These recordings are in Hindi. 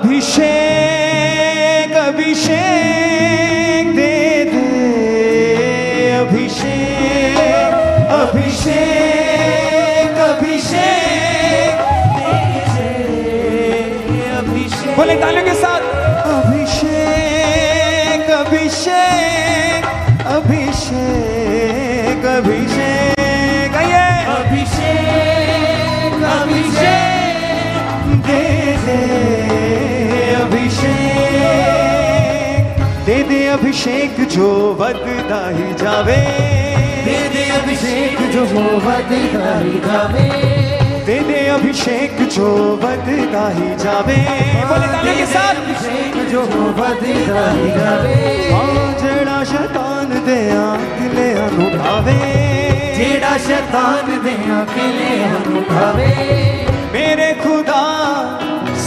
अभिषेक अभिषेक दे दे अभिषेक अभिषेक अभिषेक दे दे अभिषेक। बोले तालियों के साथ अभिषेक अभिषेक अभिषेक अभिषेक। आइए अभिषेक अभिषेक दे दे अभिषेक दे दे अभिषेक जो बदता ही जावे दे दे अभिषेक जो बदता ही जावे दे दे अभिषेक जो बदता ही जावे। बोले तालियों के साथ अभिषेक जो बदता ही जावे जेड़ा शैतान दे अकेले अनुठावे जेड़ा शैतान दे अकेले अनुठावे। मेरे खुदा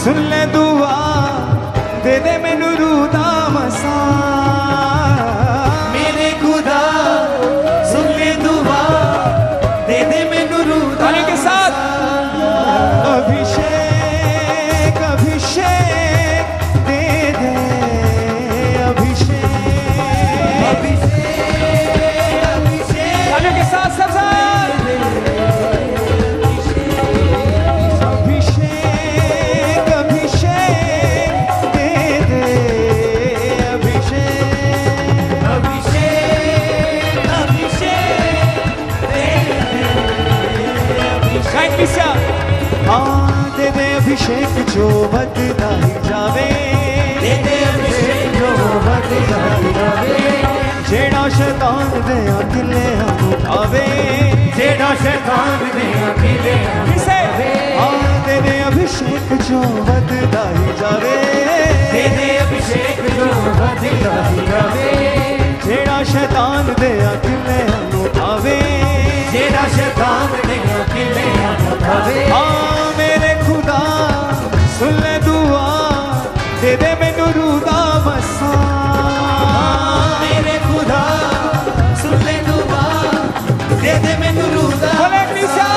सुन ले दुआ दे दे मैनू रूह दा मसा। मेरे खुदा सुन ले दुआ दे दे मैनू रूह दा के साथ अभिषेक अभिषेक दे दे अभिषेक अभिषेक अभिषेक तालियों के साथ सब अभिषेक अभिषेक दे दे अभिषेक अभिषेक अभिषेक दे दे अभिषेक। हाँ दे दे अभिषेक जो बदता ही जावे दे दे अभिषेक जो बदता ही जावे जेड़ा शैतान दे अकेले अनुठावे जेड़ा शैतान दे अकेले किसे हाँ दे दे अभिषेक जो बदता ही जावे दे दे अभिषेक जो बदता ही जावे जेड़ा शैतान दे अकेले अनुठावे जेड़ा शैतान दे अकेले अनुठावे। हाँ मेरे खुदा सुन ले दुआ दे दे मैनू रूह दा मसा। मेरे खुदा सुन ले दुआ दे दे मैनू रूह दा मसा।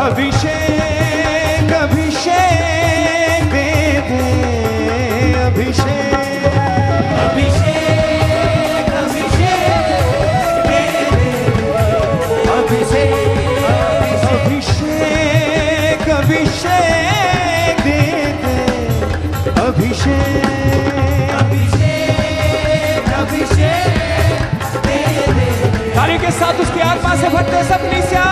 अभिषेक अभिषेक दे दे अभिषेक अभिषेक अभिषेक दे दे अभिषेक अभिषेक अभिषेक दे दे अभिषेक अभिषेक अभिषेक दे दे। ताली के साथ उसकी आत्मा से भरते सब कलीसिया।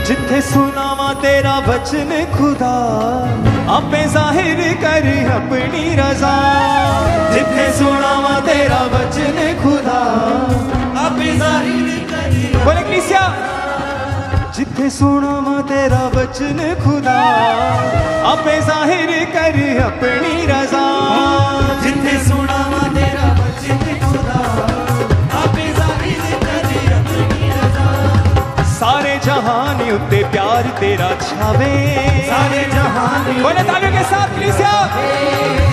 जिथे सुनावा तेरा वचन खुदा आपे जाहिर कर अपनी रजा। जिथे सुनावा तेरा वचन खुदा आपे जाहिर करी बोले कलीसिया। जिथे सुनावा तेरा वचन खुदा आपे जाहिर कर अपनी रजा। जिथे सुनावा तेरा वचन खुदा आपे जाहिर करी अपनी रजा। सारे जहान उत्ते प्यार तेरा छावे सारे जहान बोले तालियों के साथ कलीसिया।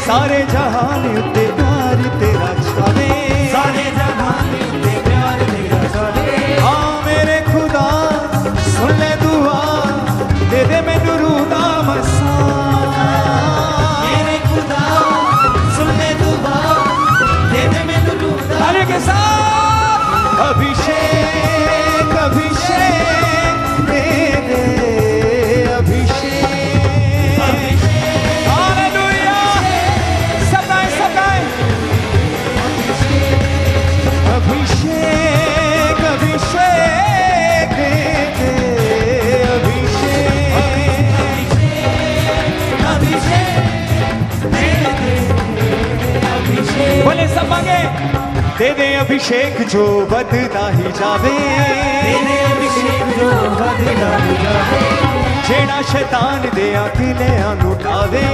सारे जहान उत्ते प्यार तेरा छावे सारे जहान उत्ते प्यार तेरा छावे। हाँ मेरे खुदा सुन ले दुआ दे दे मैनू रूह दा मसा। मेरे खुदा सुन ले दुआ दे दे मैनू रूह दा। तालियों के साथ अभिषेक अभिषेक दे दे अभिषेक। हालेलुया सब गाएं अभिषेक अभिषेक दे दे अभिषेक अभिषेक दे दे अभिषेक। बोले सब मांगे दे दे अभिषेक जो बदता ही जावे दे दे अभिषेक जो बदता ही जावे जेड़ा शैतान दे अकेले अनुठावे।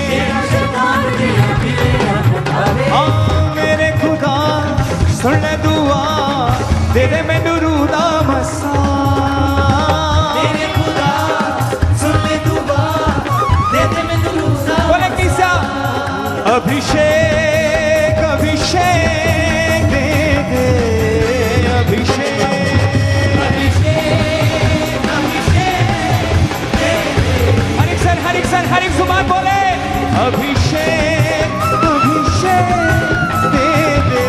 जेड़ा शैतान दे अकेले अनुठावे। अभिषेक अभिषेक दे दे अभिषेक अभिषेक अभिषेक दे दे हर एक जुबान बोले अभिषेक अभिषेक दे दे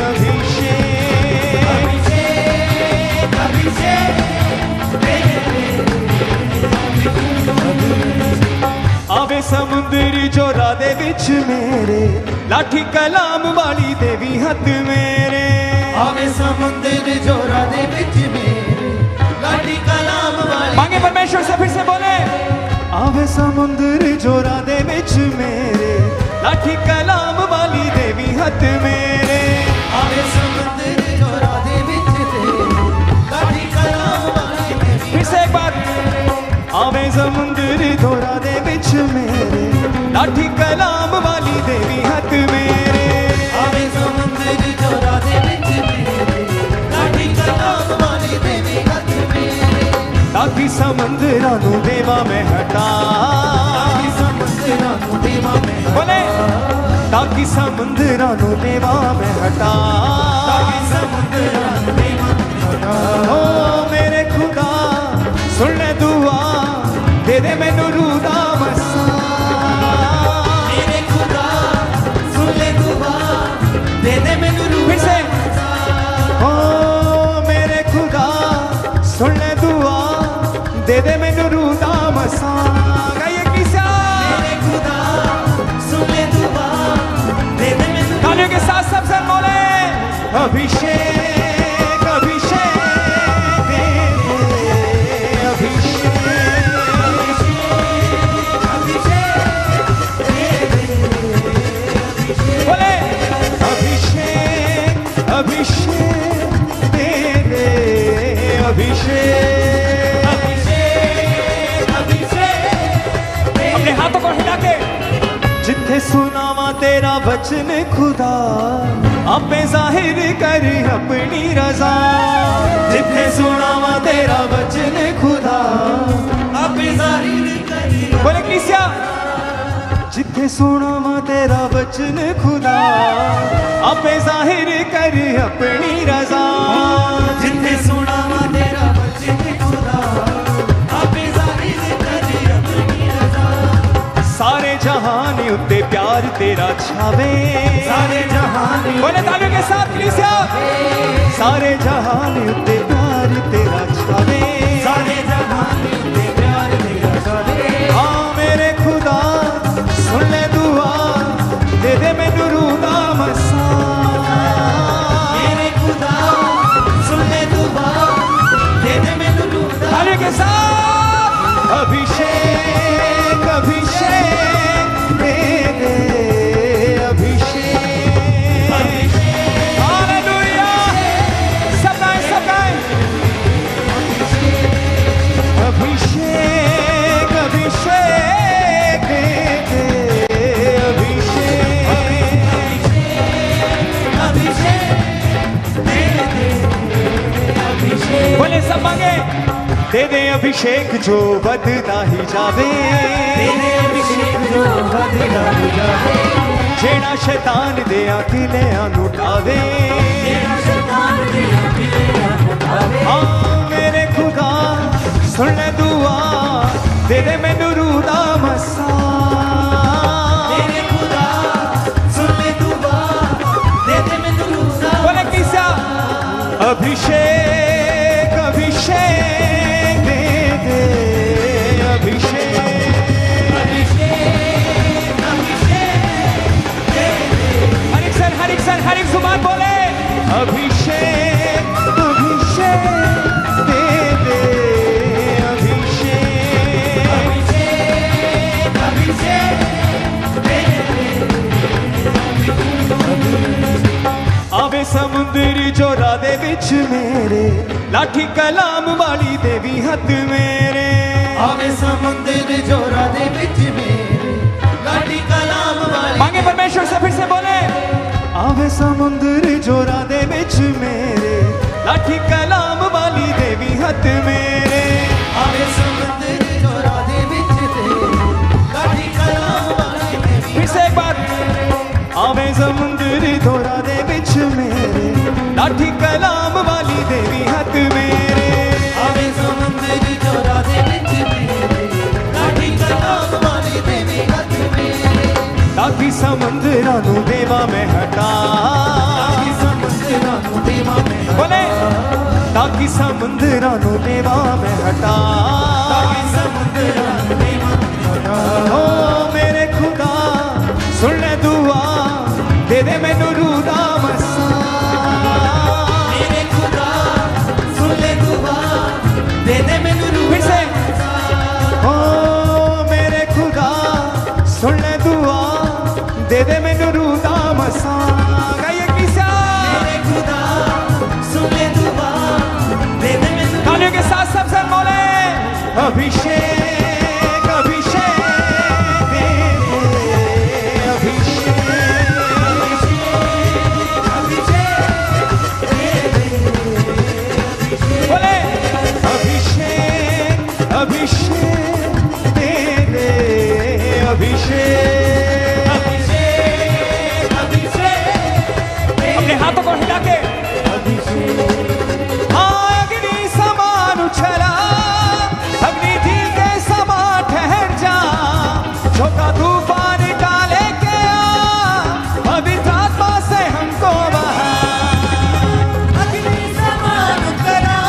अभिषेक अभिषेक अभिषेक दे दे आवे समुंदर जोरा दे विच मेरे लाठी कलाम वाली देवी हथ मेरे आवे समुंदर जोरा दे विच मेरे लाठी कलाम वाली मांगे परमेश्वर से फिर से बोले आवे समुंदर जोरा दे विच मेरे लाठी कलाम वाली देवी हथ मेरे आवे समुंदर जोरा दे विच तेरे लाठी कलाम वाली देवी फिर से एक बार आवे समुंदर जोरा दे विच मेरे लाठी कलाम वाली देवी हथ मेरे आवे समुंदर जोरा दे विच मेरे लाठी कलाम वाली देवी हथ मेरे ताकि समंदरां नूं देवा मैं हटा ताकि समुंदरां नूं देवा मैं बोले ताकि समंदरां नूं देवा मैं हटा ताकि समुंदरां नूं देवा मैं हटा ओ मेरे खुदा सुन ले दुआ दे दे मैनू रूह दा मसा मेरे खुदा सुन ले दुआ दे दे मैनू रूह फिर से ओ मेरे खुदा सुन ले दुआ दे दे मैनू रूह दा मसा गाइए किसा मेरे खुदा सुन ले दुआ दे दे मैनू तालियों के साथ सबसे बोले अभिषेक अभिषेक दे दे अभिषेक बोले अभिषेक अभिषेक दे दे अभिषेक अपने हाथों को हिला के जिथे सुनावा तेरा वचन खुदा आपे जाहिर कर अपनी रजा जिथे सुनावा तेरा वचन खुदा आपे जाहिर करी बोले किसिया जिथे सुनावा तेरा वचन खुदा आपे जाहिर कर अपनी रजा जिथे सुनावा तेरा वचन खुदा आपे जाहिर करी अपनी रजा सारे जहान उत्ते प्यार तेरा छावे सारे जहान बोले तालियों के साथ किसिया सारे जहान उत्ते प्यार तेरा छावे सारे जहान में प्यार तेरा चले हाँ मेरे खुदा सुन ले दुआ दे दे मैनू रूह दा मसा मेरे खुदा सुन ले दुआ दे दे मैनू रूह दा तालियों के साथ अभिषेक अभिषेक दे दे अभिषेक हालेलुया सब गाएं अभिषेक अभिषेक दे दे अभिषेक अभिषेक दे दे अभिषेक बोले सब मांगे दे दे अभिषेक जो बदता ही जावे दे दे अभिषेक जो बदला जावे जेड़ा शैतान दे अकेले लुटावे तेरा शैतान दे अकेले उठावे हाँ मेरे खुदा सुन ले दुआ दे दे मैनू रूह दा मसा मेरे खुदा सुन ले दुआ दे दे मैनू रूह दा बोले किसा अभिषेक अभिषेक दे दे अभिषेक अभिषेक अभिषेक दे दे हर एक जुबान बोले अभिषेक अभिषेक दे दे अभिषेक अभिषेक अभिषेक दे दे आवे समुंदर जोरा दे विच मेरे लाठी कलाम वाली देवी हथ मेरे आवे समुंदर जोरा दे विच मेरे लाठी कलाम वाली मांगे परमेश्वर से फिर से बोले आवे समुंदर जोरा दे विच मेरे लाठी कलाम वाली देवी हथ मेरे आवे समुंदर जोरा दे विच तेरे लाठी कलाम वाली देवी फिर से एक बार लाठी कलाम वाली देवी हथ मेरे आवे समुंदर चौरा दे विच मेरे लाठी कलाम वाली देवी हथ मेरे ताकि समुंदरां नूं देवा मैं हटा ताकि समुंदरां नूं देवा मैं बोले ताकि समुंदरां नूं देवा मैं हटा ताकि समुंदरां नूं देवा मैं हटा ओ मेरे खुदा सुन ले दुआ दे दे मैनू रूह दा मसा मेरे खुदा सुन ले दुआ दे दे मैनू रूह फिर से ओ मेरे खुदा सुन ले दुआ दे दे मैनू रूह दा मसा गाइए किसा मेरे खुदा सुन ले दुआ दे दे मैनू तालियों के साथ सबसे बोले अभिषेक अभिषेक दे दे अभिषेक बोले अभिषेक अभिषेक दे दे अभिषेक अपने हाथों को हिला के हाँ अग्नि समान उछला अग्नि थी के समा ठहर जा छोटा तूफान डाले के आ पवित्र आत्मा से हमको बहा अग्नि समान करा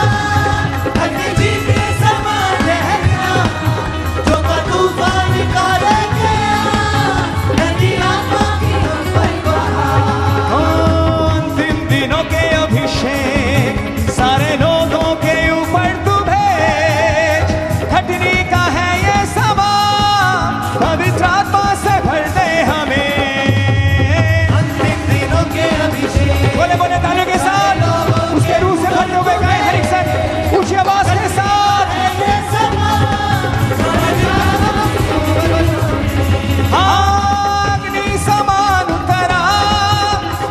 अग्नि जी के समान रहना जो का तूफान निकाले गया नदी आत्मा की हम पर बहा अंतिम दिनों के अभिषेक सारे लोगों के ऊपर तू भेज खटनी का है ये समा पवित्र आत्मा से भर दे हमें अंतिम दिनों के अभिषेक बोले बोले तालियों के साथ उसके रूह से भरते हुए गाए हरिक्सन ऊंची आवाज के साथ ये समा अग्नि समान उतरा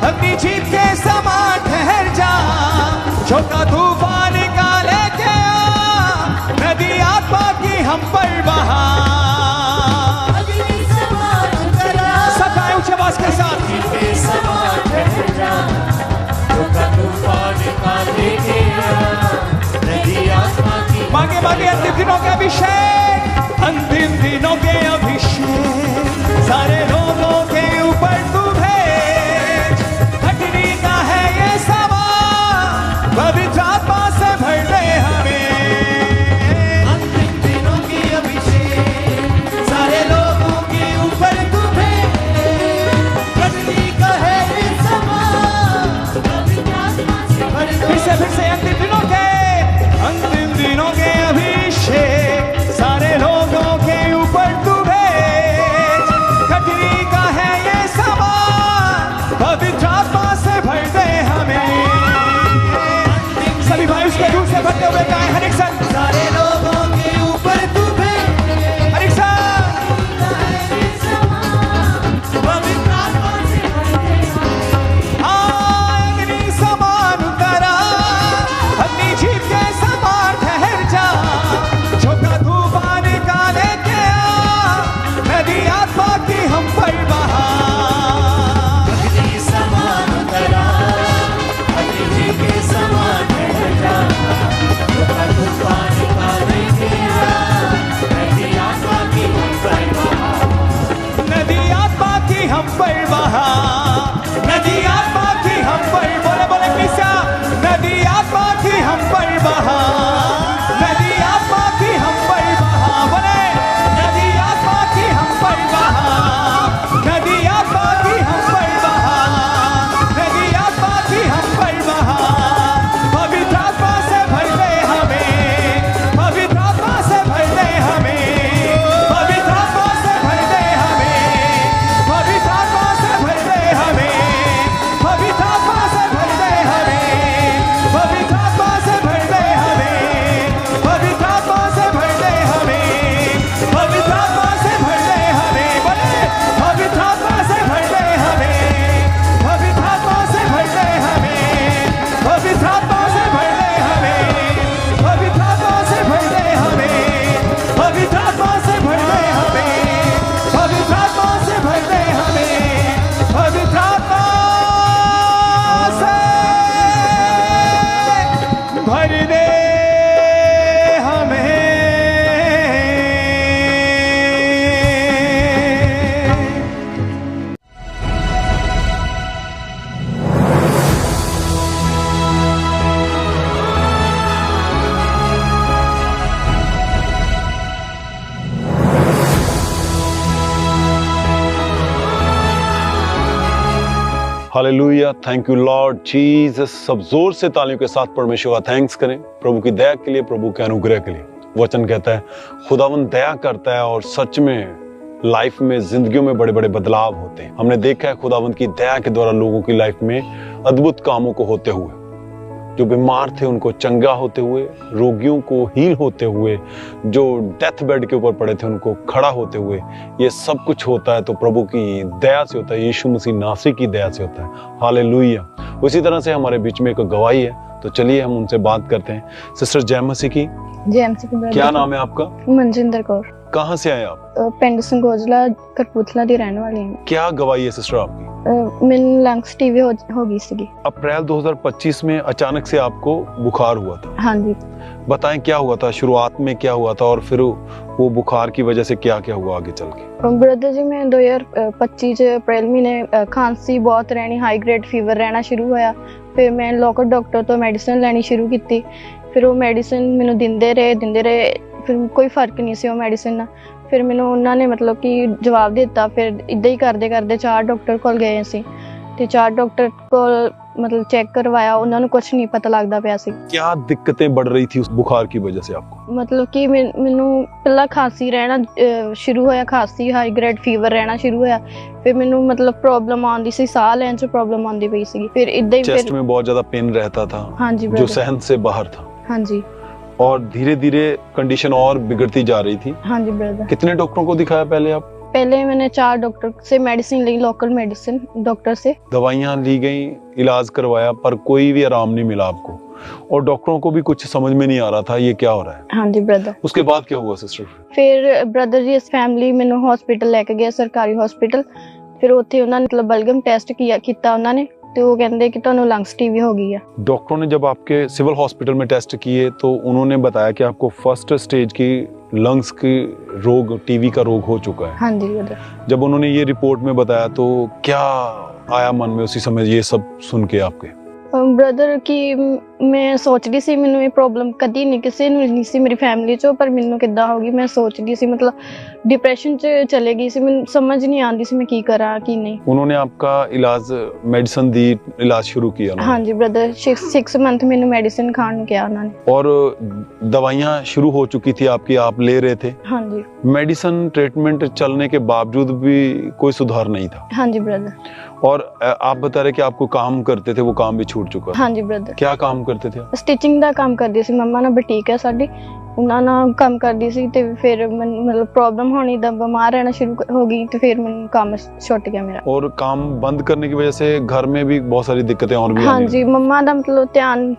अग्नि जीत के समान ठहर जा छोटा तूफान निकाले के आ नदी आत्मा की हम पर बहा अग्नि समान करा सब गाए ऊंची आवाज के साथ के समान रहना जो का तूफान निकाले गया नदी आत्मा की मांगे मांगे अंतिम दिनों के अभिषेक अंतिम दिनों के अभिषेक सारे लोगों के ऊपर तू भेज खटनी का है ये समा पवित्र आत्मा से भर दे हमें अंतिम दिनों की अभिषेक सारे लोगों के ऊपर तुम्हें कटनी का है ये समा पवित्र आत्मा से भर दो फिर से अंतिम दिनों के अभिषेक hallelujah, thank you Lord Jesus. सब जोर से तालियों के साथ परमेश्वर का थैंक्स करें, प्रभु की दया के लिए, प्रभु के अनुग्रह के लिए। वचन कहता है खुदावन दया करता है और सच में लाइफ में, जिंदगियों में बड़े बड़े बदलाव होते हैं। हमने देखा है खुदावन की दया के द्वारा लोगों की लाइफ में अद्भुत कामों को होते हुए, जो बीमार थे उनको चंगा होते हुए, रोगियों को हील होते हुए, जो डेथ बेड के ऊपर पड़े थे उनको खड़ा होते हुए। ये सब कुछ होता है तो प्रभु की दया से होता है, यीशु मसीह नासरी की दया से होता है। हालेलुया। उसी तरह से हमारे बीच में एक गवाही है, तो चलिए हम उनसे बात करते हैं। सिस्टर जय मसीह की। जय मसीह की। क्या नाम है आपका? मनजिंदर कौर। कहाँ से आए आप? पिंड संगोजला कपूरथला दी रहने वाली हूँ। क्या गवाही है सिस्टर आपकी? मैंने लंग्स टीवी हो गई सी। अप्रैल 2025 में अचानक से आपको बुखार हुआ था। हाँ जी। बताएं क्या हुआ था, शुरुआत में क्या हुआ था और फिर वो बुखार की वजह से क्या क्या हुआ आगे चल के? ब्रदर जी, मैं 2025 अप्रैल महीने खांसी बहुत रहनी, हाई ग्रेड फीवर रहना शुरू होया। फिर मैं लोकल डॉक्टर तो मेडिसिन लेनी शुरू की। फिर वो मेडिसिन मैंने दिंदे रहे, फिर कोई फर्क नहीं सी वो मेडिसिन ना। फिर मैंने उन्होंने मतलब कि जवाब दिता। फिर इदा ही करते 4 डॉक्टर कोल गए असीं ते 4 डॉक्टर कोल मतलब चेक करवाया, उन्होंने कुछ नहीं पता लगता पाया सी। क्या दिक्कतें बढ़ रही थी उस बुखार की वजह से आपको? मतलब कि मैनू पहला खांसी रहना शुरू होया, खांसी हाई ग्रेड फीवर रहना शुरू होया। फिर मैनू मतलब प्रॉब्लम आंदी सी, साह लैन च प्रॉब्लम आंदी पई सी। फिर इदा ही चेस्ट में बहुत ज्यादा पेन रहता था। हाँ जी, जो सहन से बाहर था। हाँ जी। और धीरे धीरे कंडीशन और बिगड़ती जा रही थी। हाँ जी ब्रदर। कितने डॉक्टरों को दिखाया पहले आप? पहले मैंने 4 डॉक्टर से मेडिसिन ली, लोकल मेडिसिन डॉक्टर से। दवाइयाँ ली गई, इलाज करवाया, पर कोई भी आराम नहीं मिला आपको और डॉक्टरों को भी कुछ समझ में नहीं आ रहा था ये क्या हो रहा है। हाँ जी ब्रदर। उसके बाद क्या हुआ सिस्टर? फिर ब्रदर जी इस फैमिली मैंने हॉस्पिटल लेके गए, सरकारी हॉस्पिटल। फिर उत्थे उन्होंने मतलब बलगम टेस्ट किया उन्होंने, तो वो कहते कि तुहानू लंग्स टीवी हो गई है। डॉक्टरों ने जब आपके सिविल हॉस्पिटल में टेस्ट किए तो उन्होंने बताया कि आपको फर्स्ट स्टेज की लंग्स की रोग, टीवी का रोग हो चुका है। हाँ जी ब्रदर। जब उन्होंने ये रिपोर्ट में बताया तो क्या आया मन में उसी समय ये सब सुन के आपके? ब्रदर की मैं सोच रही सी, मैनू ये प्रॉब्लम कदी नहीं किसी नूं नहीं सी मेरी फैमिली चो, पर मैनू किद्दां हो गई मैं सोच रही सी, मतलब डिप्रेशन च चले गई सी। मैनू समझ नहीं आती सी मैं की करा की नहीं। उन्होंने आपका इलाज, मेडिसिन दी, इलाज शुरू किया उन्होंने? हाँ जी ब्रदर, 6 मंथ मैनू मेडिसिन खाण नूं कहा उन्होंने। और दवाइयाँ शुरू हो चुकी थी आपकी, आप ले रहे थे? हाँ जी। मेडिसिन ट्रीटमेंट चलने के बावजूद भी कोई सुधार नहीं था? हाँ जी ब्रदर। और आप बता रहे कि आपको काम करते थे, वो काम भी छूट चुका? हाँ जी ब्रदर। क्या काम करते थे? स्टिचिंग ਦਾ ਕੰਮ ਕਰਦੀ ਸੀ, ਮੰਮਾ ਨਾਲ ਬੁਟੀਕ ਹੈ ਸਾਡੀ, ਉਹਨਾਂ ਨਾਲ ਕੰਮ ਕਰਦੀ ਸੀ। ਤੇ ਫਿਰ ਮੈਨੂੰ ਮਤਲਬ ਪ੍ਰੋਬਲਮ ਹੋਣੀ ਦਾ, ਬਿਮਾਰ ਰਹਿਣਾ ਸ਼ੁਰੂ ਹੋ ਗਈ ਤੇ ਫਿਰ ਮੈਨੂੰ ਕੰਮ ਛੁੱਟ ਗਿਆ ਮੇਰਾ। और काम बंद करने की वजह से घर में भी बहुत सारी दिक्कतें और भी हाँ जी, ਮੰਮਾ ਦਾ ਮਤਲਬ ਧਿਆਨ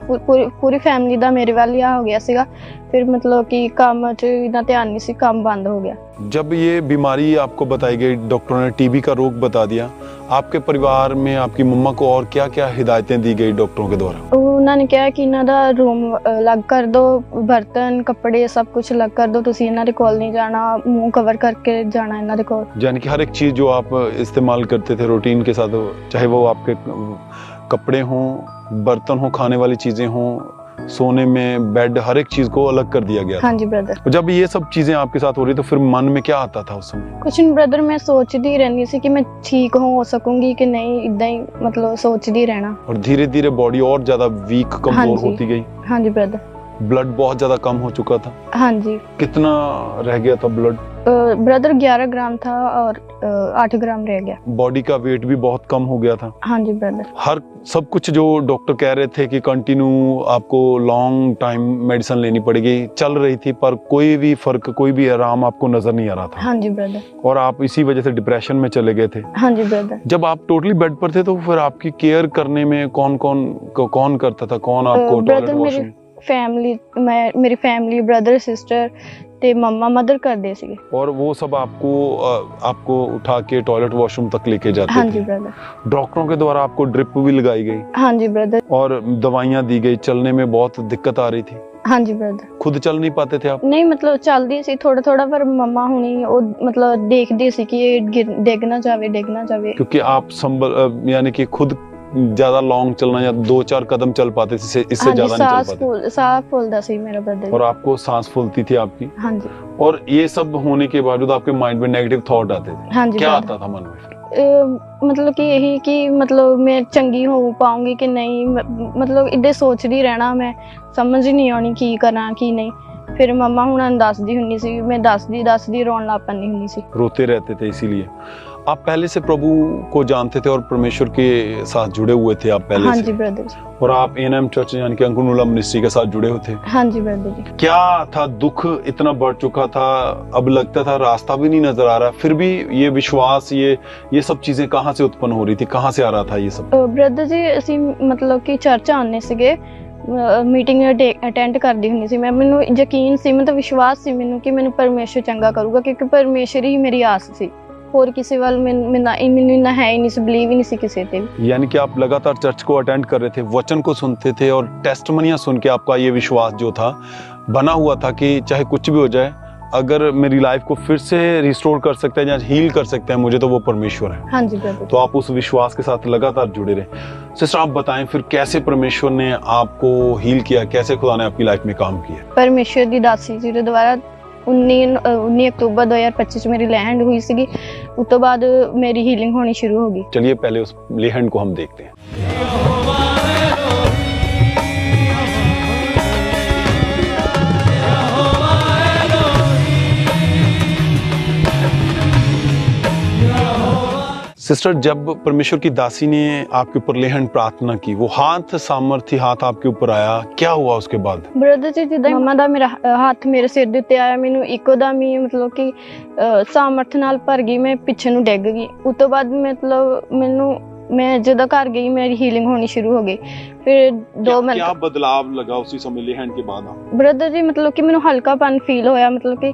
ਪੂਰੀ ਫੈਮਿਲੀ ਦਾ ਮੇਰੇ ਵੱਲ ਹੀ ਹੋ ਗਿਆ ਸੀਗਾ। फिर मतलब कि काम च इतना ध्यान नहीं सी, काम बंद हो गया। जब ये बीमारी आपको बताई गई, डॉक्टरों ने टीबी का रोग बता दिया, आपके परिवार में आपकी मम्मा को और क्या क्या हिदायतें दी गई डॉक्टरों के द्वारा? उन्होंने कहा कि इन्हां दा रूम अलग कर दो, बर्तन कपड़े सब कुछ अलग कर दो, तुसीं इन्हां दे कोल नहीं जाना, मुंह कवर करके जाना इन्हां दे कोल। यानी कि हर एक चीज जो आप इस्तेमाल करते थे रूटीन के साथ, चाहे वो आपके कपड़े हों, बर्तन हो, खाने वाली चीजें हों, सोने में बेड, हर एक चीज को अलग कर दिया गया। हाँ जी ब्रदर। जब ये सब चीजें आपके साथ हो रही तो फिर मन में क्या आता था उस समय? कुछ नहीं ब्रदर, मैं सोचती रहनी सी कि मैं ठीक हो सकूंगी कि नहीं, इदा ही मतलब सोचती रहना। और धीरे धीरे बॉडी और ज्यादा वीक, कमजोर होती गई? हाँ जी ब्रदर। ब्लड बहुत ज्यादा कम हो चुका था? हाँ जी। कितना रह गया था ब्लड? ब्रदर 11 ग्राम था और 8 ग्राम रह गया। बॉडी का वेट भी बहुत कम हो गया था? हाँ जी ब्रदर। हर सब कुछ जो डॉक्टर कह रहे थे कि कंटिन्यू आपको लॉन्ग टाइम मेडिसिन लेनी पड़ेगी, चल रही थी, पर कोई भी फर्क, कोई भी आराम आपको नजर नहीं आ रहा था? हाँ जी ब्रदर। और आप इसी वजह से डिप्रेशन में चले गए थे? हाँ जी ब्रदर। जब आप टोटली बेड पर थे तो फिर आपकी केयर करने में कौन करता था? कौन आपको टॉयलेट वॉशरूम? फैमिली, मेरी फैमिली, ब्रदर सिस्टर ते मम्मा मदर करदे सीगे। और वो सब आपको उठा के टॉयलेट वॉशरूम तक लेके जाते थे? हाँ जी ब्रदर। डॉक्टरों के द्वारा आपको ड्रिप भी लगाई गई? हाँ जी ब्रदर। और दवाइयाँ दी गई, चलने में बहुत दिक्कत आ रही थी? हाँ जी ब्रदर। खुद चल नहीं पाते थे आप? नहीं, मतलब चलदी सी थोड़ा थोड़ा, पर मम्मा हुणी वो मतलब देखदी सी कि ये डिग ना जावे। क्योंकि आप यानी कि खुद ज्यादा लॉन्ग चलना या 2-4 कदम चल पाते थे, इससे ज्यादा नहीं चल पाते? सांस फूलता सी मेरा ब्रदर। और आपको सांस फूलती थी आपकी? हाँ जी। और ये सब होने के बावजूद आपके माइंड में नेगेटिव थॉट आते थे? हाँ जी। क्या आता था मन में फिर? मतलब कि यही कि मतलब मैं चंगी हो पाऊंगी कि नहीं, मतलब इदे सोचदी रहना, मैं समझ ही नहीं आनी की करा की नहीं। फिर मम्मा हुणां नूं दसदी हुंदी सी, मैं दसदी रोन लग पैंदी हुंदी सी। रोते रहते थे इसीलिए। आप पहले से प्रभु को जानते थे और परमेश्वर के साथ जुड़े हुए थे आप पहले हाँ से? जी ब्रदर जी। और आप एएनएम चर्च यानी कि अंकुरनुला मिनिस्ट्री के साथ जुड़े हुए थे? हाँ जी ब्रदर जी। क्या था, दुख इतना बढ़ चुका था, अब लगता था रास्ता भी नहीं नजर आ रहा, फिर भी ये विश्वास, ये सब चीजें कहाँ से उत्पन्न हो रही थी, कहाँ से आ रहा था ये सब? ब्रदर जी ਅਸੀਂ मतलब कि चर्च आने ਸੀਗੇ, मीटिंग अटेंड करदी हुंदी ਸੀ मैं, ਮੈਨੂੰ ਯਕੀਨ ਸੀ, मतलब विश्वास ਸੀ ਮੈਨੂੰ ਕਿ ਮੈਨੂੰ ਪਰਮੇਸ਼ਰ ਚੰਗਾ ਕਰੂਗਾ, ਕਿਉਂਕਿ ਪਰਮੇਸ਼ਰ ਹੀ ਮੇਰੀ ਆਸ ਸੀ, ਹੋਰ ਕਿਸੇ ਵੱਲ ਮੈਨੂੰ ਇੰਨਾ ਹੈ ਹੀ ਨਹੀਂ ਸੀ, ਬਿਲੀਵ ਹੀ ਨਹੀਂ ਸੀ ਕਿਸੇ ਤੇ ਵੀ। यानी कि आप लगातार चर्च को अटेंड कर रहे थे, वचन को सुनते थे और टेस्टमनियां सुन के आपका ये विश्वास जो था बना हुआ था कि चाहे कुछ भी हो जाए, अगर मेरी लाइफ को फिर से रिस्टोर कर सकते हैं या हील कर सकते हैं मुझे, तो वो परमेश्वर है। हाँ जी ब्रदर। तो आप उस विश्वास के साथ लगातार जुड़े रहे। सिस्टर आप बताएं फिर कैसे परमेश्वर ने आपको हील किया, कैसे खुदा ने आपकी लाइफ में काम किया? परमेश्वर ਦੀ ਦਾਸੀ ਜੀ ਦੇ ਦੁਆਰਾ 19 अक्टूबर 2025 ਚ ਮੇਰੀ ਲੈਂਡ ਹੋਈ ਸੀਗੀ, ਉਸ ਤੋਂ ਬਾਅਦ ਮੇਰੀ ਹੀਲਿੰਗ ਹੋਣੀ ਸ਼ੁਰੂ ਹੋ ਗਈ। चलिए पहले उस लेहन को हम देखते हैं। सिस्टर, जब परमेश्वर की दासी ने आपके ऊपर लेहन प्रार्थना की, वो हाथ सामर्थी हाथ आपके ऊपर आया, क्या हुआ उसके बाद? ਬ੍ਰਦਰ ਜੀ ਜਿੱਦਾਂ ਮਮਾ ਦਾ ਮੇਰਾ ਹੱਥ ਮੇਰੇ ਸਿਰ ਦੇ ਉੱਤੇ ਆਇਆ, ਮੈਨੂੰ ਇੱਕੋਦਮ ਹੀ ਮਤਲਬ ਕਿ ਸਾਮਰਥ ਨਾਲ ਭਰ ਗਈ, ਮੈਂ ਪਿੱਛੇ ਨੂੰ ਡਿੱਗ ਗਈ। ਉਸ ਤੋਂ ਬਾਅਦ ਮਤਲਬ मैं ਜਦੋਂ घर गई मेरी हीलिंग होनी शुरू हो गई। फिर 2 मिनट क्या बदलाव लगा उसी समय लेहन के बाद? ब्रदर जी मतलब कि मैंने हल्कापन फील होया, मतलब कि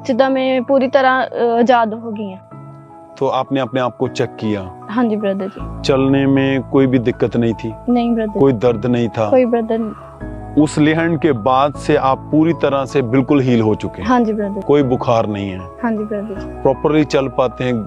जिदा मैं पूरी तरह आजाद हो गई हूं। तो आपने अपने आप को चेक किया? हाँ जी ब्रदर जी। चलने में कोई भी दिक्कत नहीं थी? नहीं ब्रदर। कोई दर्द नहीं था? कोई ब्रदर नहीं। उस लेहन के बाद से आप पूरी तरह से बिल्कुल हील हो चुके हैं? हाँ जी ब्रदर। कोई बुखार नहीं है? हाँ जी ब्रदर। प्रॉपरली चल पाते हैं?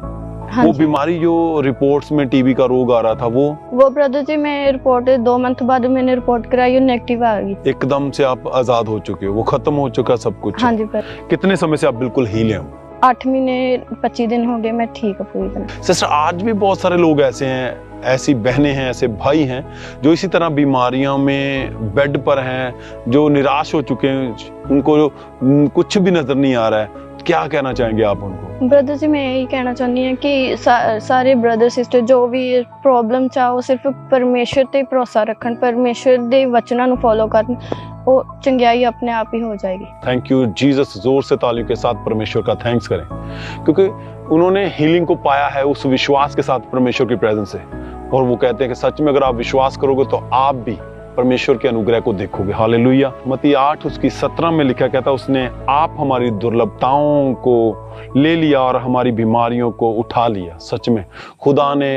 हाँ वो जी। बीमारी जो रिपोर्ट्स में टीबी का रोग आ रहा था वो ब्रदर जी मैं रिपोर्ट 2 मंथ बाद मैंने रिपोर्ट कराई और नेगेटिव आ गई। एकदम से आप आजाद हो चुके हो, वो खत्म हो चुका सब कुछ? हाँ जी ब्रदर। कितने समय से आप बिल्कुल हील हैं? 8 महीने 25 दिन हो गए, मैं ठीक हूँ पूरी तरह। सिस्टर, आज भी बहुत सारे लोग ऐसे हैं, ऐसी बहनें हैं, ऐसे भाई हैं जो इसी तरह बीमारियों में बेड पर हैं, जो निराश हो चुके हैं, उनको कुछ भी नजर नहीं आ रहा है, क्या कहना चाहेंगे आप उनको? ब्रदर जी मैं यही कहना चाहती हूँ कि सारे ब्रदर सिस्टर जो भी प्रॉब्लम चाहो सिर्फ परमेश्वर ते भरोसा रखन, परमेश्वर दे वचनां नूं फॉलो करन, वो चंगियाई अपने आप ही हो जाएगी। Thank you Jesus. जोर से तालियों के साथ परमेश्वर का थैंक्स करें, क्योंकि उन्होंने हीलिंग को पाया है उस विश्वास के साथ परमेश्वर की प्रेजेंस से, और वो कहते हैं कि सच में अगर आप विश्वास करोगे तो आप भी परमेश्वर के अनुग्रह को देखोगे। हालेलुया। मत्ती 8 उसकी 17 में लिखा कहता है, उसने आप हमारी दुर्लभताओं को ले लिया और हमारी बीमारियों को उठा लिया। सच में खुदा ने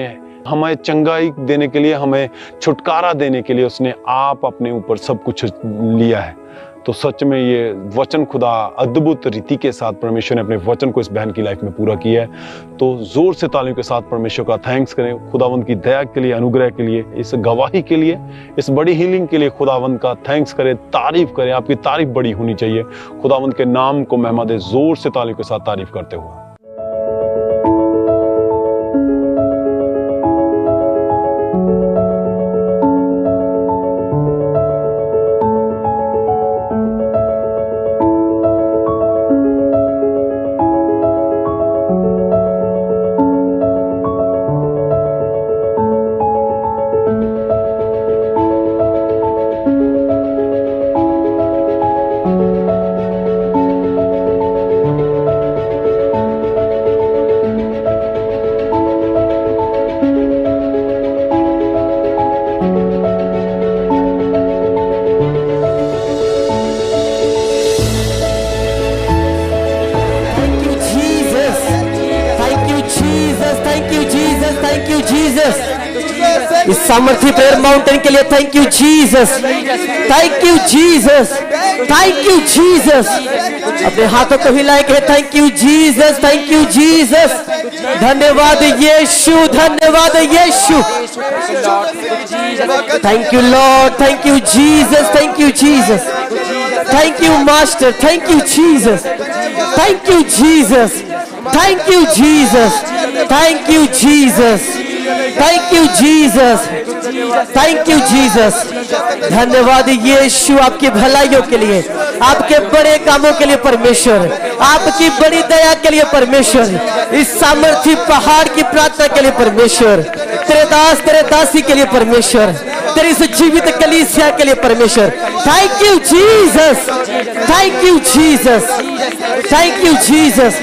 हमें चंगाई देने के लिए, हमें छुटकारा देने के लिए उसने आप अपने ऊपर सब कुछ लिया है। तो सच में ये वचन खुदा अद्भुत रीति के साथ परमेश्वर ने अपने वचन को इस बहन की लाइफ में पूरा किया है। तो जोर से तालियों के साथ परमेश्वर का थैंक्स करें, खुदावंद की दया के लिए, अनुग्रह के लिए, इस गवाही के लिए, इस बड़ी हीलिंग के लिए खुदावंद का थैंक्स करें, तारीफ करें। आपकी तारीफ बड़ी होनी चाहिए। खुदावंद के नाम को महिमा दे, जोर से तालियों के साथ तारीफ करते हुए। इस सामर्थी प्रेयर माउंटेन के लिए thank you Jesus, thank you Jesus, thank you Jesus. अपने हाथों को हिलाए के thank you Jesus, thank you Jesus. धन्यवाद यीशु, धन्यवाद यीशु। Thank you Lord, thank you Jesus, thank you Jesus, thank you master, thank you Jesus, thank you Jesus, thank you Jesus, thank you Jesus, thank you Jesus, thank you Jesus. धन्यवाद यीशु आपकी भलाइयों के लिए, आपके बड़े कामों के लिए परमेश्वर, आपकी बड़ी दया के लिए परमेश्वर, इस सामर्थी पहाड़ की प्रार्थना के लिए परमेश्वर, तेरे दास तेरे दासी के लिए परमेश्वर, तेरी इस जीवित कलीसिया के लिए परमेश्वर। Thank you Jesus, thank you Jesus, thank you Jesus.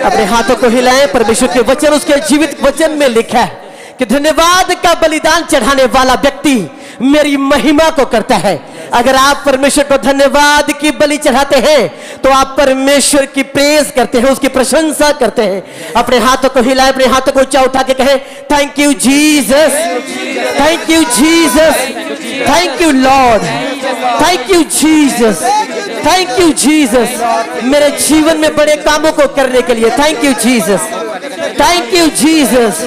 अपने हाथों को हिलाएं। परमेश्वर के वचन, उसके जीवित वचन में लिखा है कि धन्यवाद का बलिदान चढ़ाने वाला व्यक्ति मेरी महिमा को करता है। अगर आप परमेश्वर को धन्यवाद की बलि चढ़ाते हैं तो आप परमेश्वर की प्रेज करते हैं, उसकी प्रशंसा करते हैं। अपने हाथों को हिलाएं, अपने हाथों को ऊंचा उठा के कहें thank you Jesus, thank you Jesus, thank you Lord, thank you Jesus, thank you Jesus. मेरे जीवन में बड़े कामों को करने के लिए thank you Jesus, thank you Jesus.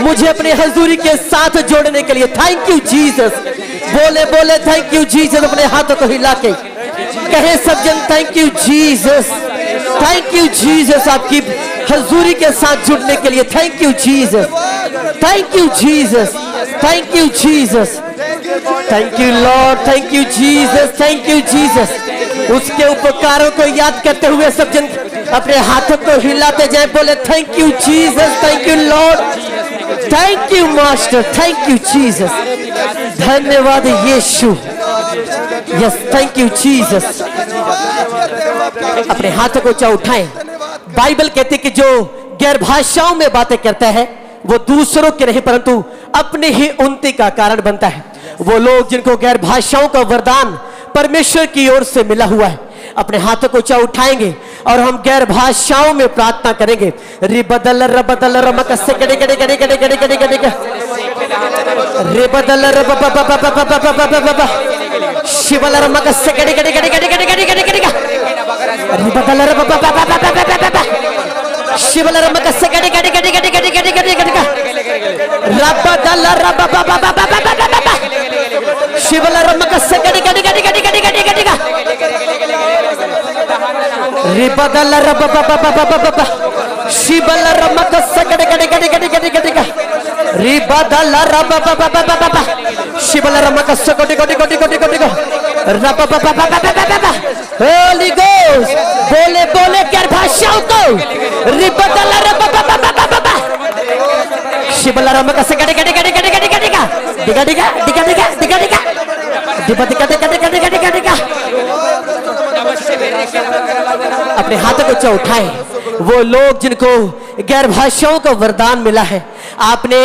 मुझे अपने हजूरी के साथ जोड़ने के लिए थैंक यू जीसस। बोले बोले थैंक यू जीसस। अपने हाथों को हिला के कहे सब जन thank you Jesus, thank you Jesus. आपकी हजूरी के साथ जुड़ने के लिए thank you Jesus, thank you Jesus, thank you Jesus, thank you Lord, thank you Jesus, thank you Jesus. उसके उपकारों को याद करते हुए सब जन अपने हाथों को हिलाते जाए। बोले thank you Jesus, thank you Lord, thank you master, thank you Jesus. धन्यवाद यीशु, यस थैंक यू जीसस। अपने हाथों को ऊंचा उठाएं। बाइबल कहती है कि जो गैर भाषाओं में बातें करता है वो दूसरों के नहीं परंतु अपनी ही उन्नति का कारण बनता है। वो लोग जिनको गैर भाषाओं का वरदान परमेश्वर की ओर से मिला हुआ है, अपने हाथों को ऊंचा उठाएंगे और हम गैर भाषाओं में प्रार्थना करेंगे। रिबदल रबदल रमक से कड़े कड़े कड़े कड़े कड़े कड़े कड़े रिबदल रब शिवल रमक से कड़े कड़े कड़े कड़े कड़े कड़े कड़े कड़े रिबदल रब शिवल रमक से कड़े कड़े कड़े कड़े कड़े कड़े कड़े कड़े रबदल रब शिवल रमक से कड़े कड़े कड़े कड़े कड़े कड़े कड़े रिबदल रब शिवल रमक से कड़े कड़े कड़े कड़े कड़े कड़े रिबदल रब शिवल रमक से कड़े कड़े कड़े कड़े कड़े रब होली गोस्ट। बोले बोले क्या भाषाओं को रिबदल रब शिवल रमक से कड़े कड़े कड़े कड़े कड़े कड़े डिगा डिगा डिगा डिगा डिगा डिगा डिगा डिगा डिगा डिगा डिगा डिगा। अपने हाथों को ऊंचा उठाएं। वो लोग जिनको गैर भाषाओं का वरदान मिला है, आपने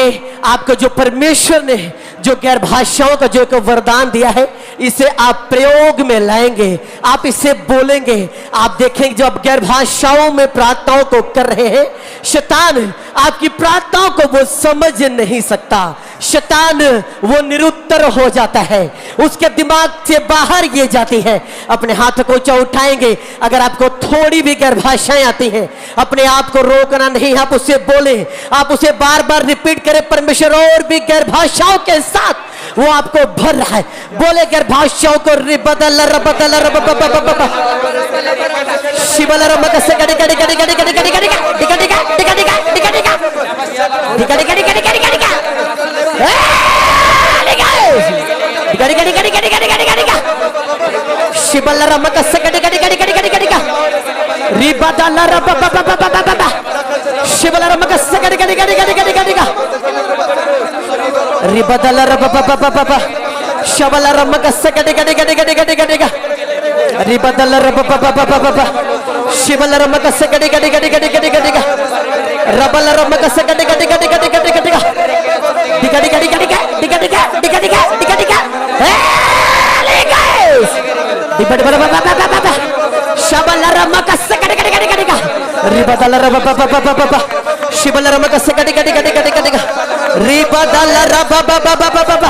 आपको जो परमेश्वर ने जो गैर भाषाओं का जो एक वरदान दिया है, इसे आप प्रयोग में लाएंगे, आप इसे बोलेंगे। आप देखेंगे जब गैर भाषाओं में प्रार्थनाओं को कर रहे हैं, शैतान आपकी प्रार्थनाओं को वो समझ नहीं सकता, शैतान वो निरुत्तर हो जाता है, उसके दिमाग से बाहर ये जाती है। अपने हाथ को ऊंचा उठाएंगे। अगर आपको थोड़ी भी गैर भाषाएं आती हैं, अपने आप को रोकना नहीं, आप उसे बोले, आप उसे बार बार रिपीट करें। परमेश्वर और भी गैर भाषाओं के साथ वो आपको भर रहा है। बोले गैर भाषाओं को रिबदल रबदल रब शिवल रमक से गड़ी गड़ी गड़ी गड़ी गड़ी गड़ी गड़ी डिगा डिगा डिगा डिगा डिगा डिगा डिगा डिगा डिगा डिगा डिगा डिगा गड़ी गड़ी गड़ी गड़ी गड़ी गड़ी गड़ी शिवल रमक से गड़ी गड़ी गड़ी गड़ी गड़ी गड़ी रिबदल रब शिवल रमक से गड़ी गड़ी गड़ी गड़ी गड़ी गड़ी रिबदल रब शवल रमक से गड़ी गड़ी गड़ी गड़ी गड़ी गड़ी रिबदल रब शिवल रमक से गड़ी गड़ी गड़ी गड़ी गड़ी गड़ी रबल रमक से गड़ी गड़ी गड़ी गड़ी गड़ी गड़ी डिगा डिगा डिगा डिगा डिगा डिगा डिगा डिगा डिगा डिगा डिबड़ बड़ बड़ शबल रमक से गड़ी गड़ी गड़ी गड़ी रिबदल रब शिवल रमक से गड़ी गड़ी गड़ी गड़ी गड़ी रिबदल रब।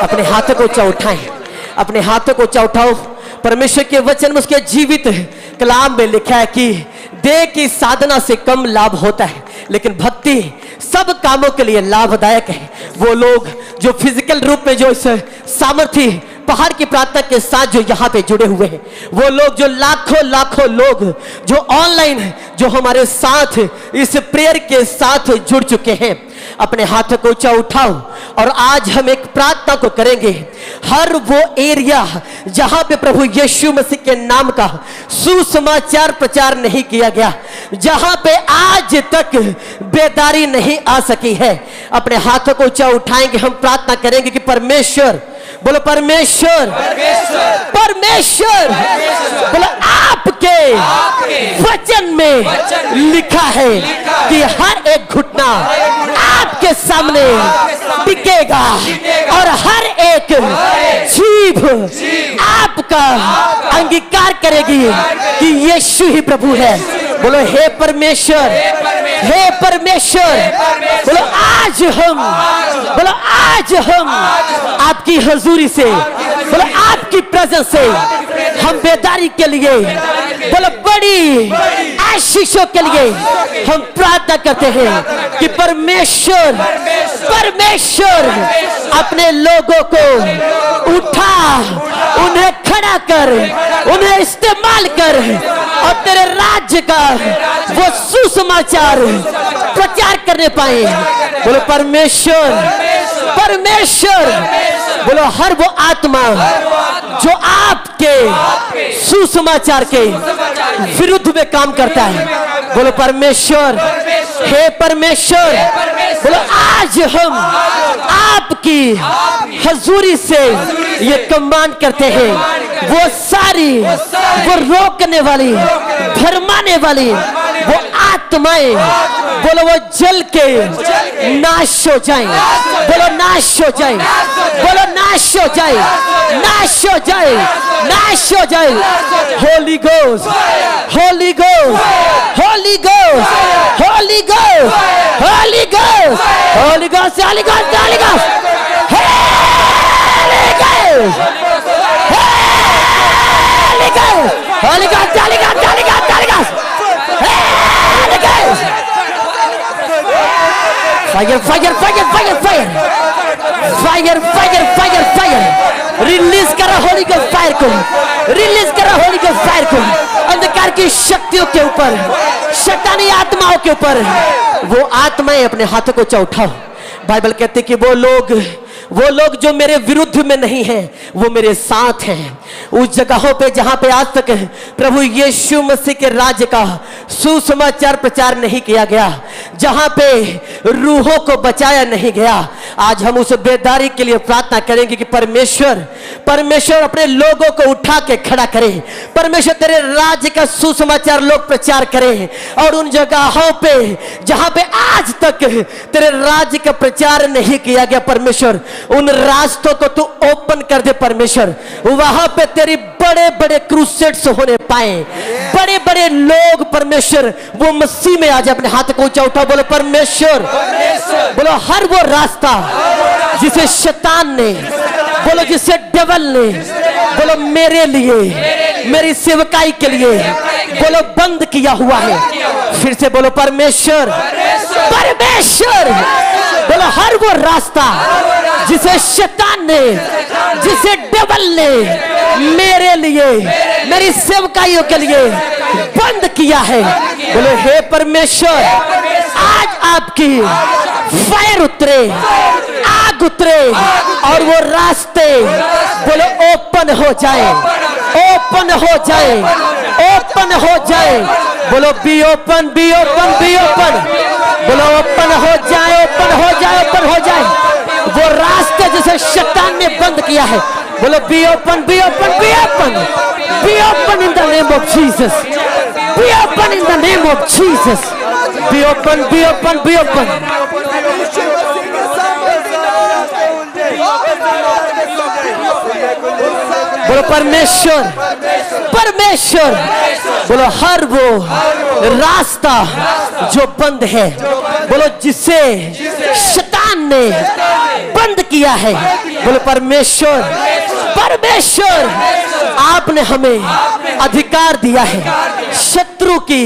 अपने हाथों को ऊंचा उठाएं, अपने हाथों को ऊंचा उठाओ। परमेश्वर के वचन में उसके जीवित कलाम में लिखा है कि देह की साधना से कम लाभ होता है, लेकिन भक्ति सब कामों के लिए लाभदायक है। वो लोग जो फिजिकल रूप में जो इस सामर्थी पहाड़ की प्रार्थना के साथ जो यहाँ पे जुड़े हुए हैं, वो लोग जो लाखों लाखों लोग जो ऑनलाइन जो हमारे साथ इस प्रेयर के साथ जुड़ चुके हैं, अपने हाथों को ऊंचा उठाओ और आज हम एक प्रार्थना को करेंगे। हर वो एरिया जहां पे प्रभु यीशु मसीह के नाम का सुसमाचार प्रचार नहीं किया गया, जहां पे आज तक बेदारी नहीं आ सकी है, अपने हाथों को ऊंचा उठाएंगे। हम प्रार्थना करेंगे कि परमेश्वर, बोलो परमेश्वर, परमेश्वर, बोलो आपके वचन में लिखा है कि हर एक घुटना आपके सामने टिकेगा और हर एक जीभ आपका अंगीकार करेगी कि यीशु ही प्रभु है। बोलो हे परमेश्वर, हे परमेश्वर, बोलो आज हम, बोलो आज हम आपकी हजूरी से, बोलो आपकी प्रेजेंस से हम बेदारी के लिए, बोलो बड़ी आशीषों के लिए हम प्रार्थना करते हैं कि परमेश्वर, परमेश्वर अपने लोगों को उठा, उन्हें खड़ा कर, उन्हें इस्तेमाल कर और तेरे राज्य का वो सुसमाचार प्रचार करने पाए। बोलो परमेश्वर, परमेश्वर, बोलो हर वो आत्मा जो आपके सुसमाचार के विरुद्ध में काम करता है, बोलो परमेश्वर, हे परमेश्वर, बोलो आज हम आपकी हजूरी से ये कमांड करते हैं, वो सारी, वो रोकने वाली, भरमाने वाली वो आत्माएं, बोलो वो जल के नाश हो जाएं, बोलो नाश हो जाएं, बोलो नाश हो जाए, नाश हो जाए, नाश हो जाए। Holi ghost, Holi ghost, Holi ghost, Holi ghost, Holi ghost, Holi ghost, Holi ghost, Holi ghost, Holi ghost, Holi ghost, Holi ghost, Holi ghost, Holi ghost, Holi ghost, fire fire fire fire fire fire fire fire fire, release करो होली को फायर को, रिलीज करो होली को फायर को अंधकार की शक्तियों के ऊपर, शैतानी आत्माओं के ऊपर। वो आत्माएं अपने हाथों को उठाओ। बाइबल कहते कि वो लोग जो मेरे विरुद्ध में नहीं हैं, वो मेरे साथ हैं। उस जगहों पे जहां पे आज तक प्रभु यीशु मसीह के राज्य का सुसमाचार प्रचार नहीं किया गया, जहां पे रूहों को बचाया नहीं गया, आज हम उस बेदारी के लिए प्रार्थना करेंगे कि परमेश्वर, परमेश्वर अपने लोगों को उठा के खड़ा करे। परमेश्वर तेरे राज्य का सुसमाचार लोग प्रचार करें और उन जगहों पे जहां पे आज तक तेरे राज्य का प्रचार नहीं किया गया, परमेश्वर उन रास्तों को तू ओपन कर दे। परमेश्वर वहां पे तेरी बड़े बड़े क्रूसेड्स होने पाए, बड़े बड़े लोग परमेश्वर वो मसीह में आ जाए। अपने हाथ को ऊंचा उठाओ, बोलो परमेश्वर, बोलो हर वो रास्ता जिसे शैतान ने, बोलो जिसे डेविल ने, बोलो मेरे लिए, मेरी सेवकाई के लिए बोलो बंद किया हुआ है। फिर से बोलो परमेश्वर, परमेश्वर, बोलो हर वो रास्ता जिसे शैतान ने, जिसे डेविल ने मेरे लिए, मेरी सेवकाइयों के लिए बंद किया है, बोलो हे परमेश्वर आज आपकी फायर उतरे, आग उतरे और वो रास्ते बोलो ओपन हो जाए, ओपन हो जाए, ओपन हो जाए। बोलो be open, be open, be open, बोलो ओपन हो जाए, ओपन हो जाए, ओपन हो जाए। वो रास्ते जिसे शैतान ने बंद किया है, बोलो be open, be open, be open, be open in the name of Jesus, be open in the name of Jesus, be open, be open, be open. बोलो परमेश्वर, परमेश्वर, बोलो हर वो रास्ता जो बंद है, बोलो जिसे शैतान ने बंद किया है, बोलो परमेश्वर, परमेश्वर आपने हमें अधिकार दिया है शत्रु की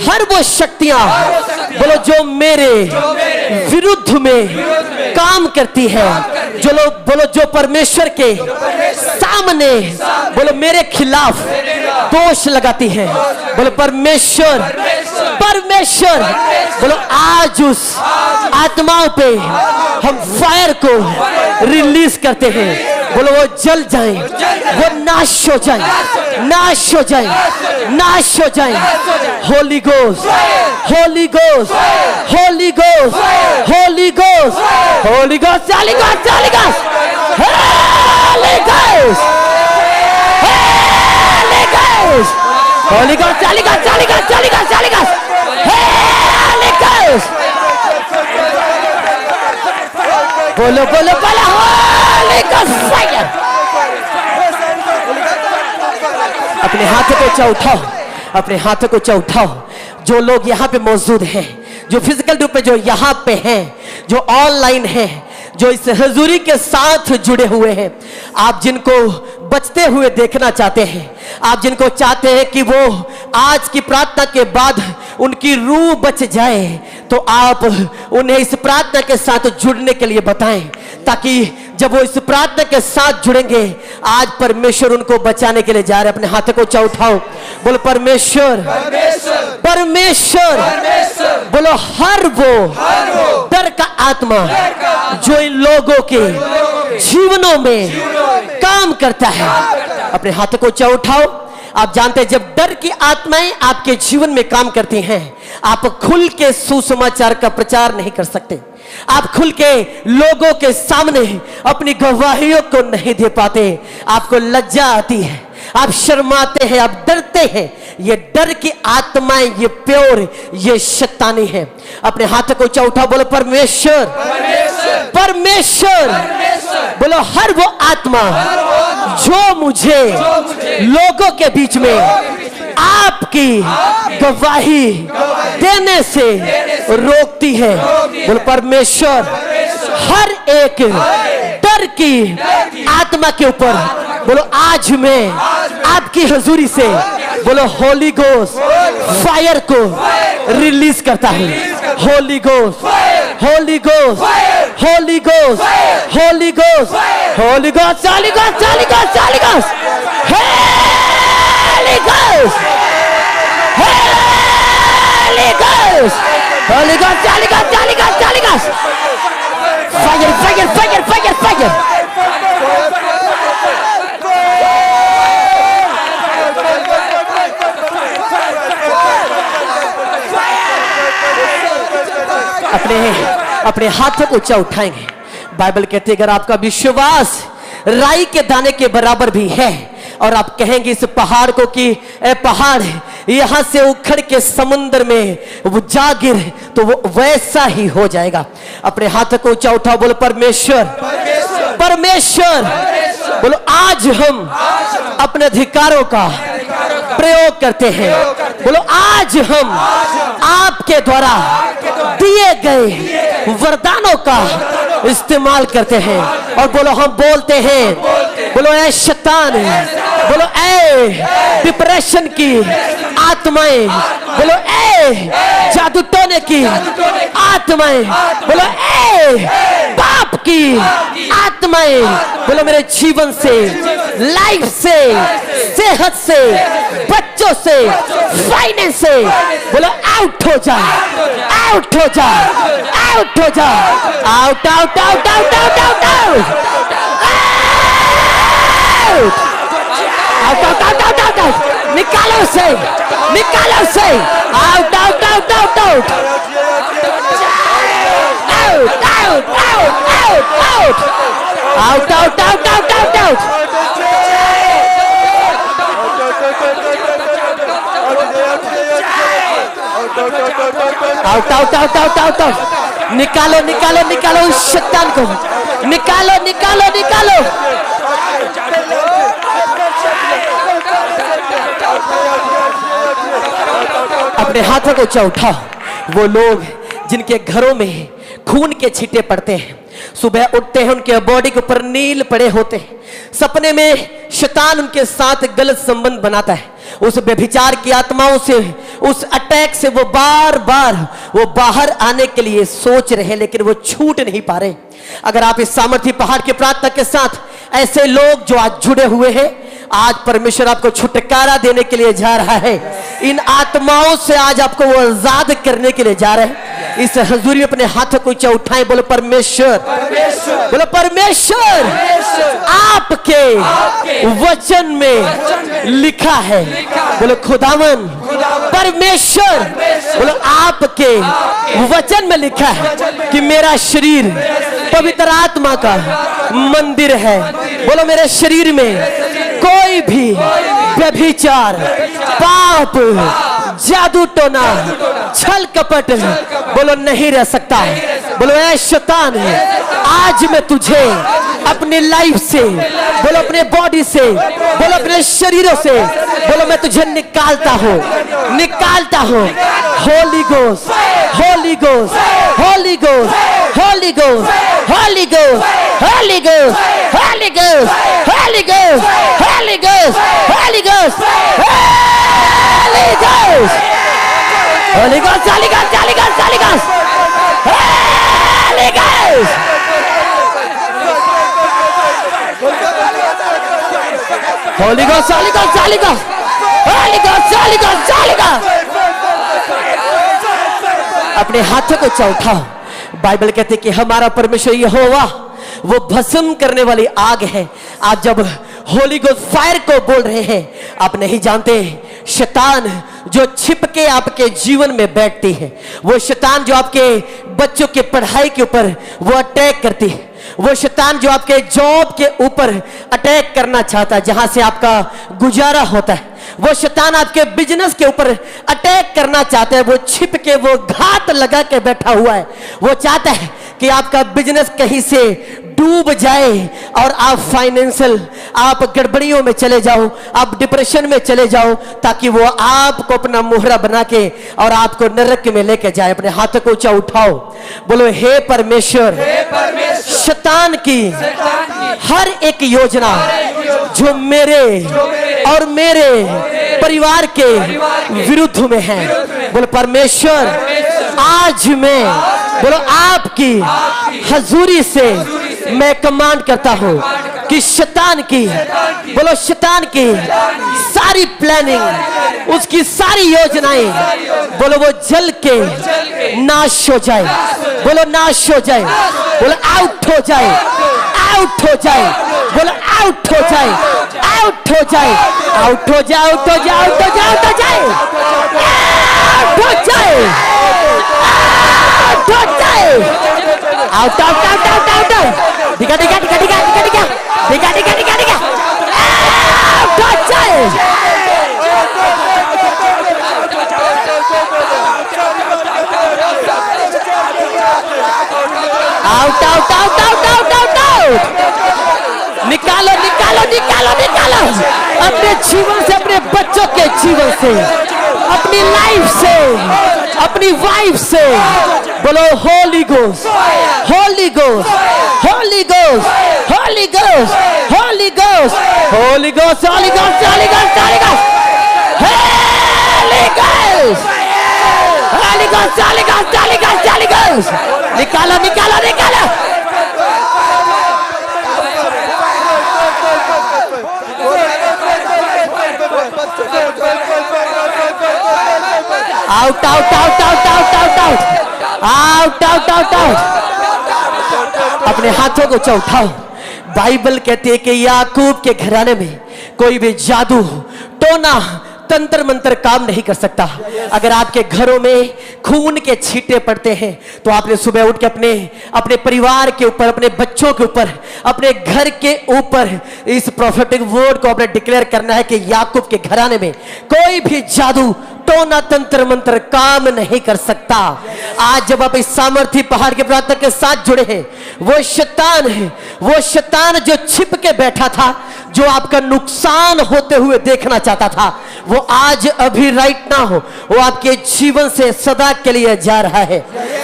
हर वो शक्तियां बोलो जो मेरे विरुद्ध में काम करती है, जो लोग बोलो जो परमेश्वर के सामने बोलो मेरे खिलाफ दोष लगाती है, बोलो परमेश्वर परमेश्वर बोलो आज उस आत्माओं पे हम फायर को रिलीज करते हैं, बोलो वो जल जाए, वो नाश हो जाए, नाश हो जाए, नाश हो जाए। Holi ghost, Holi ghost, Holi ghost, Holi ghost, Holi ghost, Holi ghost, Holi ghost, Holi ghost, Holi ghost, Holi ghost, Holi ghost, Holi ghost, Holi ghost, Holi ghost, Holi ghost. बोलो बोलो बोलो होली गोस्ट फायर। अपने हाथों को ऊंचा उठाओ, अपने हाथों को ऊंचा उठाओ। जो लोग यहाँ पे मौजूद हैं, जो फिजिकल रूप में जो यहाँ पे हैं, जो ऑनलाइन हैं, जो इस हजूरी के साथ जुड़े हुए हैं, आप जिनको बचते हुए देखना चाहते हैं, आप जिनको चाहते हैं कि वो आज की प्रार्थना के बाद उनकी रूह बच जाए, तो आप उन्हें इस प्रार्थना के साथ जुड़ने के लिए बताएं, ताकि जब वो इस प्रार्थना के साथ जुड़ेंगे, आज परमेश्वर उनको बचाने के लिए जा रहे हैं। अपने हाथों को ऊंचा उठाओ, बोलो परमेश्वर परमेश्वर, बोलो हर वो डर का आत्मा जो इन लोगों के जीवनों में काम करता है, अपने हाथों को ऊंचा उठाओ। आप जानते हैं जब डर की आत्माएं आपके जीवन में काम करती हैं, आप खुल के सुसमाचार का प्रचार नहीं कर सकते, आप खुल के लोगों के सामने अपनी गवाहियों को नहीं दे पाते, आपको लज्जा आती है, आप शर्माते हैं, आप डरते हैं। ये डर की आत्माएं, ये प्योर, ये शैतानी है। अपने हाथों को ऊंचा उठाओ, बोलो परमेश्वर परमेश्वर, बोलो हर वो आत्मा जो मुझे लोगों के बीच में आपकी गवाही देने से रोकती है, बोलो परमेश्वर हर एक डर की आत्मा के ऊपर बोलो आज मैं आपकी हजूरी से बोलो होली गोस्ट फायर को रिलीज करता है। Holi ghost, Holi ghost, Holi ghost, Holi ghost, Holi ghost, Holi ghost, Holi ghost, Holi ghost, Holi ghost, Holi ghost, Holi ghost, Holi ghost, Holi ghost, Holi ghost, fire fire fire fire fire. अपने हाथों को ऊंचा उठाएंगे। बाइबल कहती है अगर आपका विश्वास राई के दाने के बराबर भी है और आप कहेंगे इस पहाड़ को कि ए पहाड़ यहां से उखड़ के समुद्र में वो जा गिर, तो वो वैसा ही हो जाएगा। अपने हाथों को ऊंचा उठाओ, बोलो परमेश्वर परमेश्वर, बोलो आज हम अपने अधिकारों का प्रयोग करते हैं। बोलो आज हम आपके द्वारा दिए गए वरदानों का इस्तेमाल करते हैं और बोलो हम बोलते हैं, बोलो ऐ शैतान, बोलो ऐ डिप्रेशन की आत्माएं, बोलो ऐ जादू टोने की आत्माएं, बोलो ऐ पाप की आत्माएं, बोलो मेरे जीवन से, लाइफ से, सेहत से, बच्चों से, फाइनेंस से, बोलो आउट हो जा, आउट हो जा, आउट हो जा, out out out out out out out out out out out out, निकालो से, निकालो से, out out out out out out out out out out out out out out out. Out out out out out out, निकालो निकालो निकालो उस शैतान को, निकालो निकालो निकालो। अपने हाथों को ऊंचा उठाओ। वो लोग जिनके घरों में खून के छींटे पड़ते हैं, सुबह उठते हैं उनके बॉडी के ऊपर नील पड़े होते हैं, सपने में शैतान उनके साथ गलत संबंध बनाता है, उस व्यभिचार की आत्माओं से उस अटैक से वो बार बार वो बाहर आने के लिए सोच रहे, लेकिन वो छूट नहीं पा रहे। अगर आप इस सामर्थी पहाड़ की प्रार्थना के साथ ऐसे लोग जो आज जुड़े हुए हैं, आज परमेश्वर आपको छुटकारा देने के लिए जा रहा है। इन आत्माओं से आज आपको वो आजाद करने के लिए जा रहे हैं। इस हजूरी में अपने हाथों को ऊंचा उठाएं, बोलो परमेश्वर, बोलो परमेश्वर, आपके वचन में लिखा है। बोलो खुदावन परमेश्वर, बोलो आपके वचन में लिखा है कि मेरा शरीर पवित्र आत्मा का मंदिर है। बोलो मेरे शरीर में कोई भी व्यभिचार, पाप, जादू टोना, छल कपट बोलो नहीं रह सकता। बोलो ऐ शैतान, आज मैं तुझे अपनी लाइफ से, बोलो अपने बॉडी से, बोलो अपने शरीरों से, बोलो मैं तुझे निकालता हूँ, निकालता हूँ। Holi ghost, Holi ghost, Holi ghost, Holi ghost, Holi ghost, Holi ghost, Holi ghost, Holi ghost, Holi ghost, Holi ghost, Holi ghost, Holi ghost, Holi ghost, Holi ghost, Holi ghost, Holi ghost. Holy Ghost, Holy Ghost, Holy Ghost, Holy Ghost, Holy Ghost, Holy Ghost। अपने हाथों को चौथाओ। बाइबल कहते कि हमारा परमेश्वर यहोवा वो भस्म करने वाली आग है। आप जब होली गोस्ट फायर को बोल रहे हैं, आप नहीं जानते शैतान जो छिप के आपके जीवन में बैठती है, वो शैतान जो आपके बच्चों के पढ़ाई के ऊपर वो अटैक करती है, वो शैतान जो आपके जॉब के ऊपर अटैक करना चाहता है, जहां से आपका गुजारा होता है, वो शैतान आपके बिजनेस के ऊपर अटैक करना चाहता है। वो छिप के वो घात लगा के बैठा हुआ है। वो चाहता है कि आपका बिजनेस कहीं से डूब जाए और आप फाइनेंशियल आप गड़बड़ियों में चले जाओ, आप डिप्रेशन में चले जाओ, ताकि वो आपको अपना मुहरा बना के और आपको नरक में लेके जाए। अपने हाथों को ऊंचा उठाओ, बोलो हे परमेश्वर, शैतान की हर एक योजना जो मेरे और मेरे परिवार के विरुद्ध में है, बोलो परमेश्वर आज मैं, बोलो आपकी हजूरी से मैं कमांड करता हूं कि शैतान की, बोलो शैतान की सारी प्लानिंग, उसकी सारी योजनाएं, बोलो वो जल के नाश हो जाए, बोलो नाश हो जाए, बोलो आउट हो जाए, आउट हो जाए, बोलो आउट हो जाए, आउट हो जाए, आउट हो जाए, आउट हो जाए, आउट हो जाए, आउट हो जाए, आउट हो जाए, आउट हो जाए, out out out out out out, दिखा दिखा दिखा दिखा दिखा दिखा दिखा दिखा दिखा दिखा, आउट हो जाए। Out out out out out out out, निकालो निकालो निकालो निकालो अपने जीवन से, अपने बच्चों के जीवन से, अपनी लाइफ से, अपनी वाइफ से, बोलो Holi ghost, Holi ghost, Holi ghost, Holi ghost, Holi ghost, Holi ghost, Holi ghost, Holi ghost, Holi ghost, Holi ghost, Holi ghost, Holi ghost, Holi ghost, Holi ghost, निकालो निकालो निकालो। Out out out out out out out out out out. अपने हाथों को चौथाओ। बाइबल कहती है कि याकूब के घराने में कोई भी जादू टोना तंत्र मंत्र काम नहीं कर सकता। अगर आपके घरों में खून के छींटे पड़ते हैं तो आपने सुबह उठ के अपने परिवार के ऊपर, अपने बच्चों के ऊपर, अपने घर के ऊपर इस प्रोफेटिक वर्ड को आपने डिक्लेयर करना है कि याकूब के घराने में कोई भी जादू टोना तंत्र मंत्र काम नहीं कर सकता। आज जब आप इस सामर्थी पहाड़ के प्रार्थना के साथ जुड़े हैं, वो शैतान है, वो शैतान जो छिप के बैठा था, जो आपका नुकसान होते हुए देखना चाहता था, वो आज अभी राइट ना हो, वो आपके जीवन से सदा के लिए जा रहा है।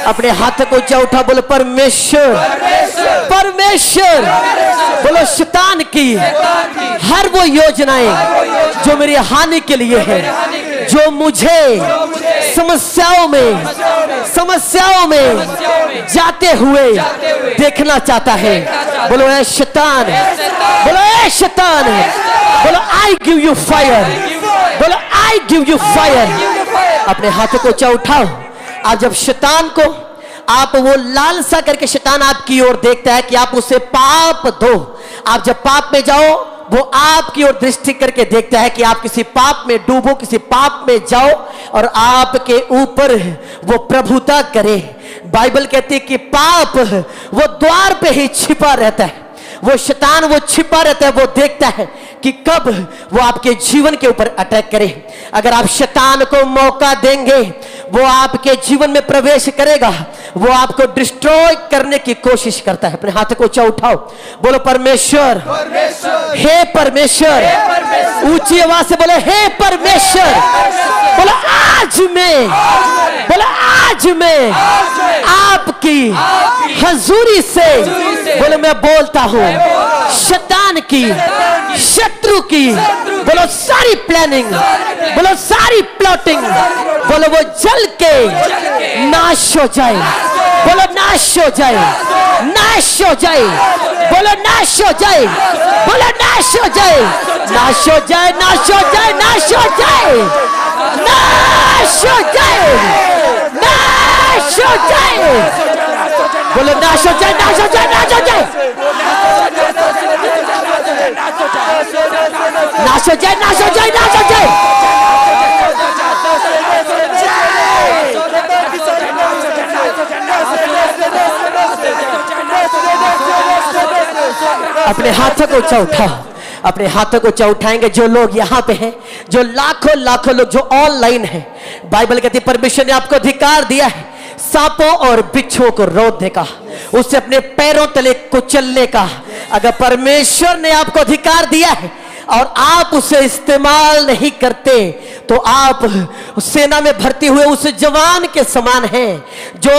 अपने हाथ को ऊंचा उठा, बोलो परमेश्वर, परमेश्वर, बोलो शैतान की हर वो योजनाएं जो मेरी हानि के लिए है, जो मुझे समस्याओं में जाते हुए देखना चाहता है। बोलो ए शैतान, बोलो ए शैतान, बोलो आई गिव यू फायर, बोलो आई गिव यू फायर। अपने हाथों को ऊंचा उठाओ। आज जब शैतान को आप वो लालसा करके शैतान आपकी ओर देखता है कि आप उसे पाप दो, आप जब पाप में जाओ वो आपकी ओर दृष्टि करके देखता है कि आप किसी पाप में डूबो, किसी पाप में जाओ और आपके ऊपर वो प्रभुता करे। बाइबल कहती है कि पाप वो द्वार पे ही छिपा रहता है, वो शैतान वो छिपा रहता है, वो देखता है कि कब वो आपके जीवन के ऊपर अटैक करे। अगर आप शैतान को मौका देंगे वो आपके जीवन में प्रवेश करेगा, वो आपको डिस्ट्रॉय करने की कोशिश करता है। अपने हाथ को ऊंचा उठाओ, बोलो परमेश्वर, हे परमेश्वर, ऊंची आवाज से बोलो हे परमेश्वर। बोलो आज मैं, बोलो आज मैं आपकी हजूरी से बोलो मैं बोलता हूं शैतान की, शत्रु की, बोलो सारी प्लानिंग, बोलो सारी प्लॉटिंग, बोलो वो जल के नाश हो जाए, बोलो नाश हो जाए, नाश हो जाए, बोलो नाश हो जाए, बोलो नाश हो जाए, नाश हो जाए, नाश हो जाए, नाश हो जाए, नाश हो जाए, नाश हो जाए, बोलो नाश हो जाए, नाश हो जाए, नाश हो जाए, नाश हो जाए, नाश हो जाए, नाश हो जाए। अपने हाथों को ऊंचा उठाओ, अपने हाथों को ऊंचा उठाएंगे। जो लोग यहाँ पे हैं, जो लाखों लाखों लोग जो ऑनलाइन हैं, बाइबल कहती है परमेश्वर ने आपको अधिकार दिया है सांपों और बिच्छुओं को रोकने का, उससे अपने पैरों तले कुचलने का। अगर परमेश्वर ने आपको अधिकार दिया है और आप उसे इस्तेमाल नहीं करते तो आप सेना में भर्ती हुए उस जवान के समान हैं जो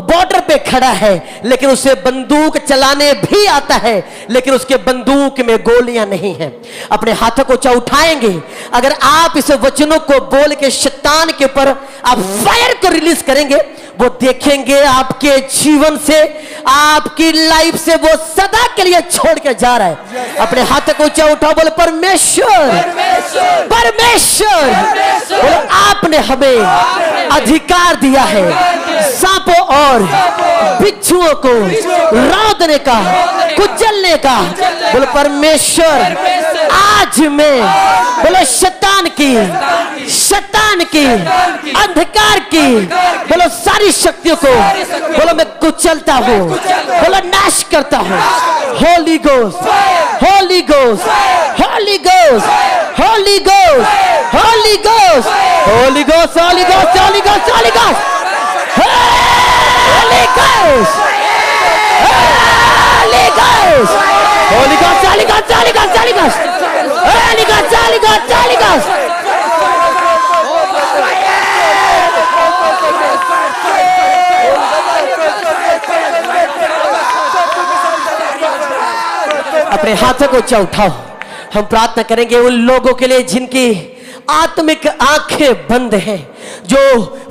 बॉर्डर पे खड़ा है लेकिन उसे बंदूक चलाने भी आता है लेकिन उसके बंदूक में गोलियां नहीं हैं। अपने हाथों को ऊंचा उठाएंगे। अगर आप इस वचनों को बोल के शैतान के ऊपर आप फायर को रिलीज करेंगे, वो देखेंगे आपके जीवन से, आपकी लाइफ से वो सदा के लिए छोड़ के जा रहा है। अपने हाथ को ऊंचा उठाओ, बोले परमेश्वर, परमेश्वर, बोलो आपने हमें अधिकार दिया है सांपों और बिच्छुओं को रौंदने का, कुचलने का। बोलो परमेश्वर आज मैं, बोलो शैतान की, शैतान की, अंधकार की, बोलो सारी शक्तियों को बोलो मैं कुचलता हूँ, बोलो नाश करता हूँ। Holi ghost, Holi ghost, Holi ghost, Holi ghost, Holi ghost, Holi ghost, Holi ghost, Holi ghost, Holi ghost, Holi ghost, Holi ghost, Holi ghost, Holi ghost, Holi ghost, Holi ghost, Holi ghost, Holi ghost, Holi ghost. अपने हाथों को ऊंचा उठाओ। हम प्रार्थना करेंगे उन लोगों के लिए जिनकी आत्मिक आंखें बंद हैं, जो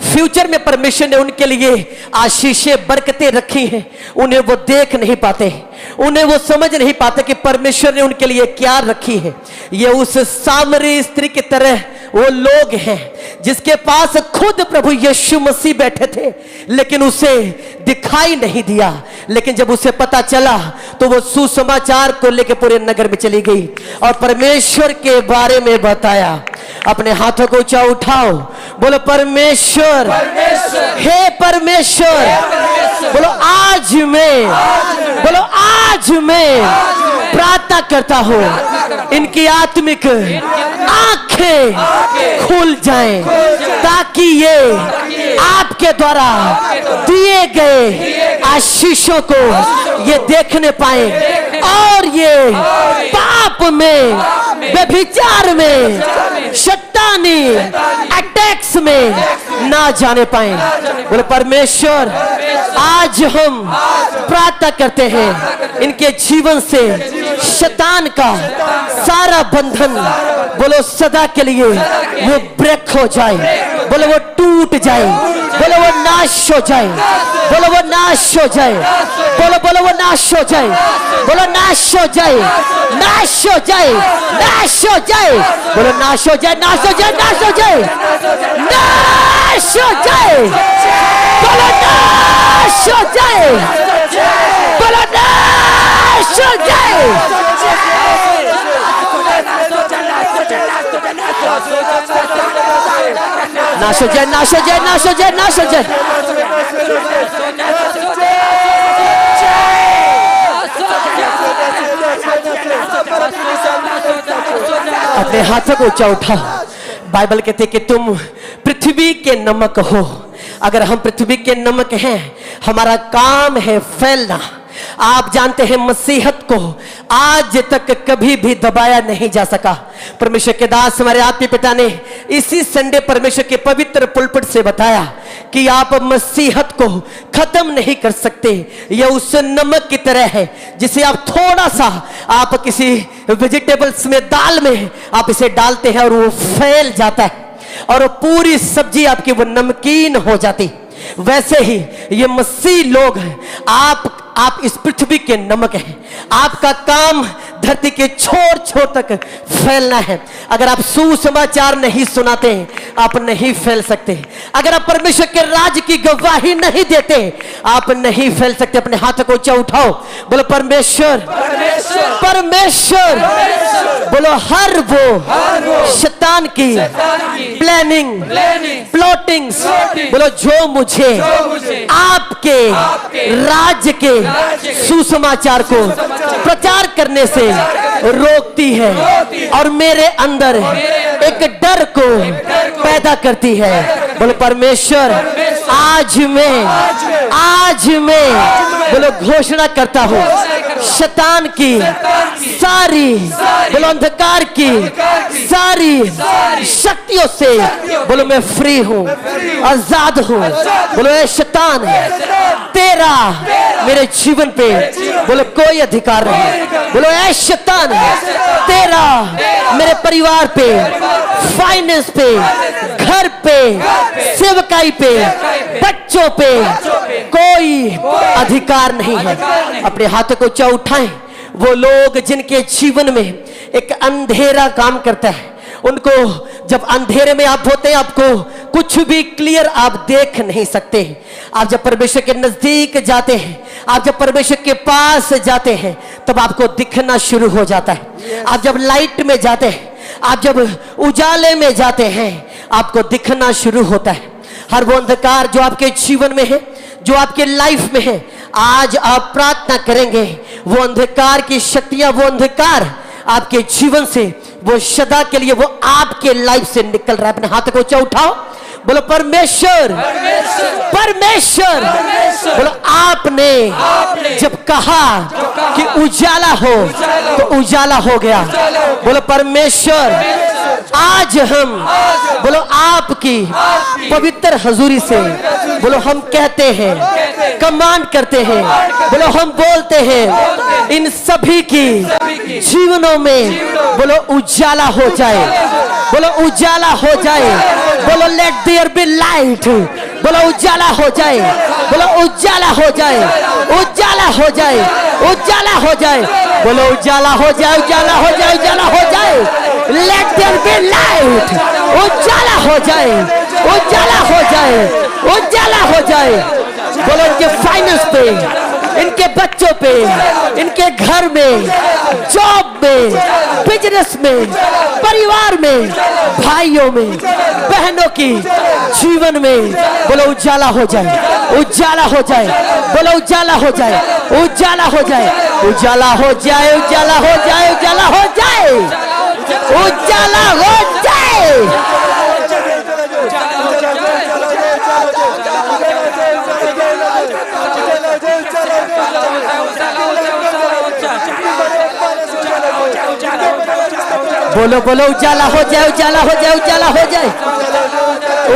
फ्यूचर में परमेश्वर ने उनके लिए आशीषें बरकतें रखी हैं, उन्हें वो देख नहीं पाते, उन्हें वो समझ नहीं पाते कि परमेश्वर ने उनके लिए क्या रखी है। ये उस सामरी स्त्री की तरह वो लोग हैं जिसके पास खुद प्रभु यीशु मसीह बैठे थे लेकिन उसे दिखाई नहीं दिया, लेकिन जब उसे पता चला तो वो सुसमाचार को लेकर पूरे नगर में चली गई और परमेश्वर के बारे में बताया। अपने हाथों को ऊंचा उठाओ, बोलो परमेश्वर, हे परमेश्वर, बोलो आज मैं, बोलो आज मैं प्रार्थना करता हूं इनकी आत्मिक आंखें खुल जाएं ताकि ये आपके द्वारा दिए गए आशीषों को ये देखने पाए और ये पाप में, व्यभिचार में, शैतानी अटैक्स में ना जाने पाए। बोले परमेश्वर आज हम प्रार्थना करते हैं इनके जीवन से शैतान का सारा बंधन बोलो सदा के लिए वो ब्रेक हो जाए, बोलो वो टूट जाए, बोलो वो नाश हो जाए, बोलो वो नाश हो जाए, बोलो बोलो वो नाश हो जाए, बोलो नाश हो जाए, नाश हो जाए, नाश हो जाए, बोलो नाश हो जाए, नाश हो जाए, नाश हो जाए, नाश हो जाए, बोलो नाश हो जाए, बोलो नाश हो जाए। नाश हो जाए, नाश हो जाए, नाश हो जाए, नाश हो जाए। अपने हाथों को ऊंचा उठाओ। बाइबल कहते कि तुम पृथ्वी के नमक हो। अगर हम पृथ्वी के नमक हैं, हमारा काम है फैलना। आप जानते हैं मसीहत को आज तक कभी भी दबाया नहीं जा सका। परमेश्वर के दास हमारे आत्मीय पिता ने इसी संडे परमेश्वर के पवित्र पुलपट से बताया कि आप मसीहत को खत्म नहीं कर सकते। यह उस नमक की तरह है जिसे आप थोड़ा सा आप किसी वेजिटेबल्स में, दाल में आप इसे डालते हैं और वो फैल जाता है और वो पूरी सब्जी आपकी वो नमकीन हो जाती। वैसे ही ये मसीह लोग हैं। आप इस पृथ्वी के नमक हैं। आपका काम धरती के छोर छोर तक फैलना है। अगर आप सुसमाचार नहीं सुनाते, आप नहीं फैल सकते। अगर आप परमेश्वर के राज की गवाही नहीं देते, आप नहीं फैल सकते। अपने हाथों को ऊंचा उठाओ, बोलो परमेश्वर, परमेश्वर, बोलो हर वो शैतान की प्लानिंग, प्लॉटिंग्स, बोलो जो मुझे आपके राज्य के सुसमाचार को प्रचार करने से रोकती है और मेरे अंदर एक डर को पैदा करती है। बोलो परमेश्वर, आज मैं बोलो घोषणा करता हूँ शैतान की सारी, बोलो अंधकार की सारी शक्तियों से बोलो मैं फ्री हूँ, आजाद हूँ। बोलो ए शैतान, तेरा मेरे जीवन पे बोलो कोई अधिकार नहीं। बोलो ए शैतान, तेरा मेरे परिवार पे, फाइनेंस पे, घर पे, सेवकाई पे, बच्चों पे कोई अधिकार नहीं है। अपने हाथों को ऊंचा उठाएं। वो लोग जिनके जीवन में एक अंधेरा काम करता है, उनको जब अंधेरे में आप होते हैं, आपको कुछ भी क्लियर आप देख नहीं सकते। आप जब परमेश्वर के नजदीक जाते हैं, आप जब परमेश्वर के पास जाते हैं, तब आपको दिखना शुरू हो जाता है। आप जब लाइट में जाते हैं, आप जब उजाले में जाते हैं, आपको दिखना शुरू होता है। हर वो अंधकार जो आपके जीवन में है, जो आपके लाइफ में है, आज आप प्रार्थना करेंगे वो अंधकार की शक्तियां, वो अंधकार आपके जीवन से, वो सदा के लिए वो आपके लाइफ से निकल रहा है। अपने हाथ को ऊंचा उठाओ, बोलो परमेश्वर, परमेश्वर, बोलो आपने जब कहा कि उजाला हो तो उजाला हो गया। बोलो परमेश्वर, आज हम बोलो आपकी पवित्र हजूरी से बोलो हम कहते हैं, कमांड करते हैं, बोलो हम बोलते हैं, इन सभी की जीवनों में बोलो उजाला हो जाए, बोलो उजाला हो जाए, बोलो लेट देयर बी लाइट, बोलो उजाला हो जाए, बोलो उजाला हो जाए, उजाला हो जाए, उजाला हो जाए, बोलो उजाला हो जाए, उजाला हो जाए, उजाला हो जाए, लेट देयर बी लाइट, उजाला हो जाए, उजाला हो जाए, उजाला हो जाए। बोलो इनके फाइनेंस पे, इनके बच्चों पे, इनके घर में, जॉब में, बिजनेस में, परिवार में, भाइयों में, बहनों की जीवन में बोलो उजाला हो जाए, उजाला हो जाए, बोलो उजाला हो जाए, उजाला हो जाए, उजाला हो जाए, उजाला हो जाए, उजाला हो जाए, उजाला हो जाए। बोलो बोलो उजाला हो जाए, उजाला हो जाए, उजाला हो जाए,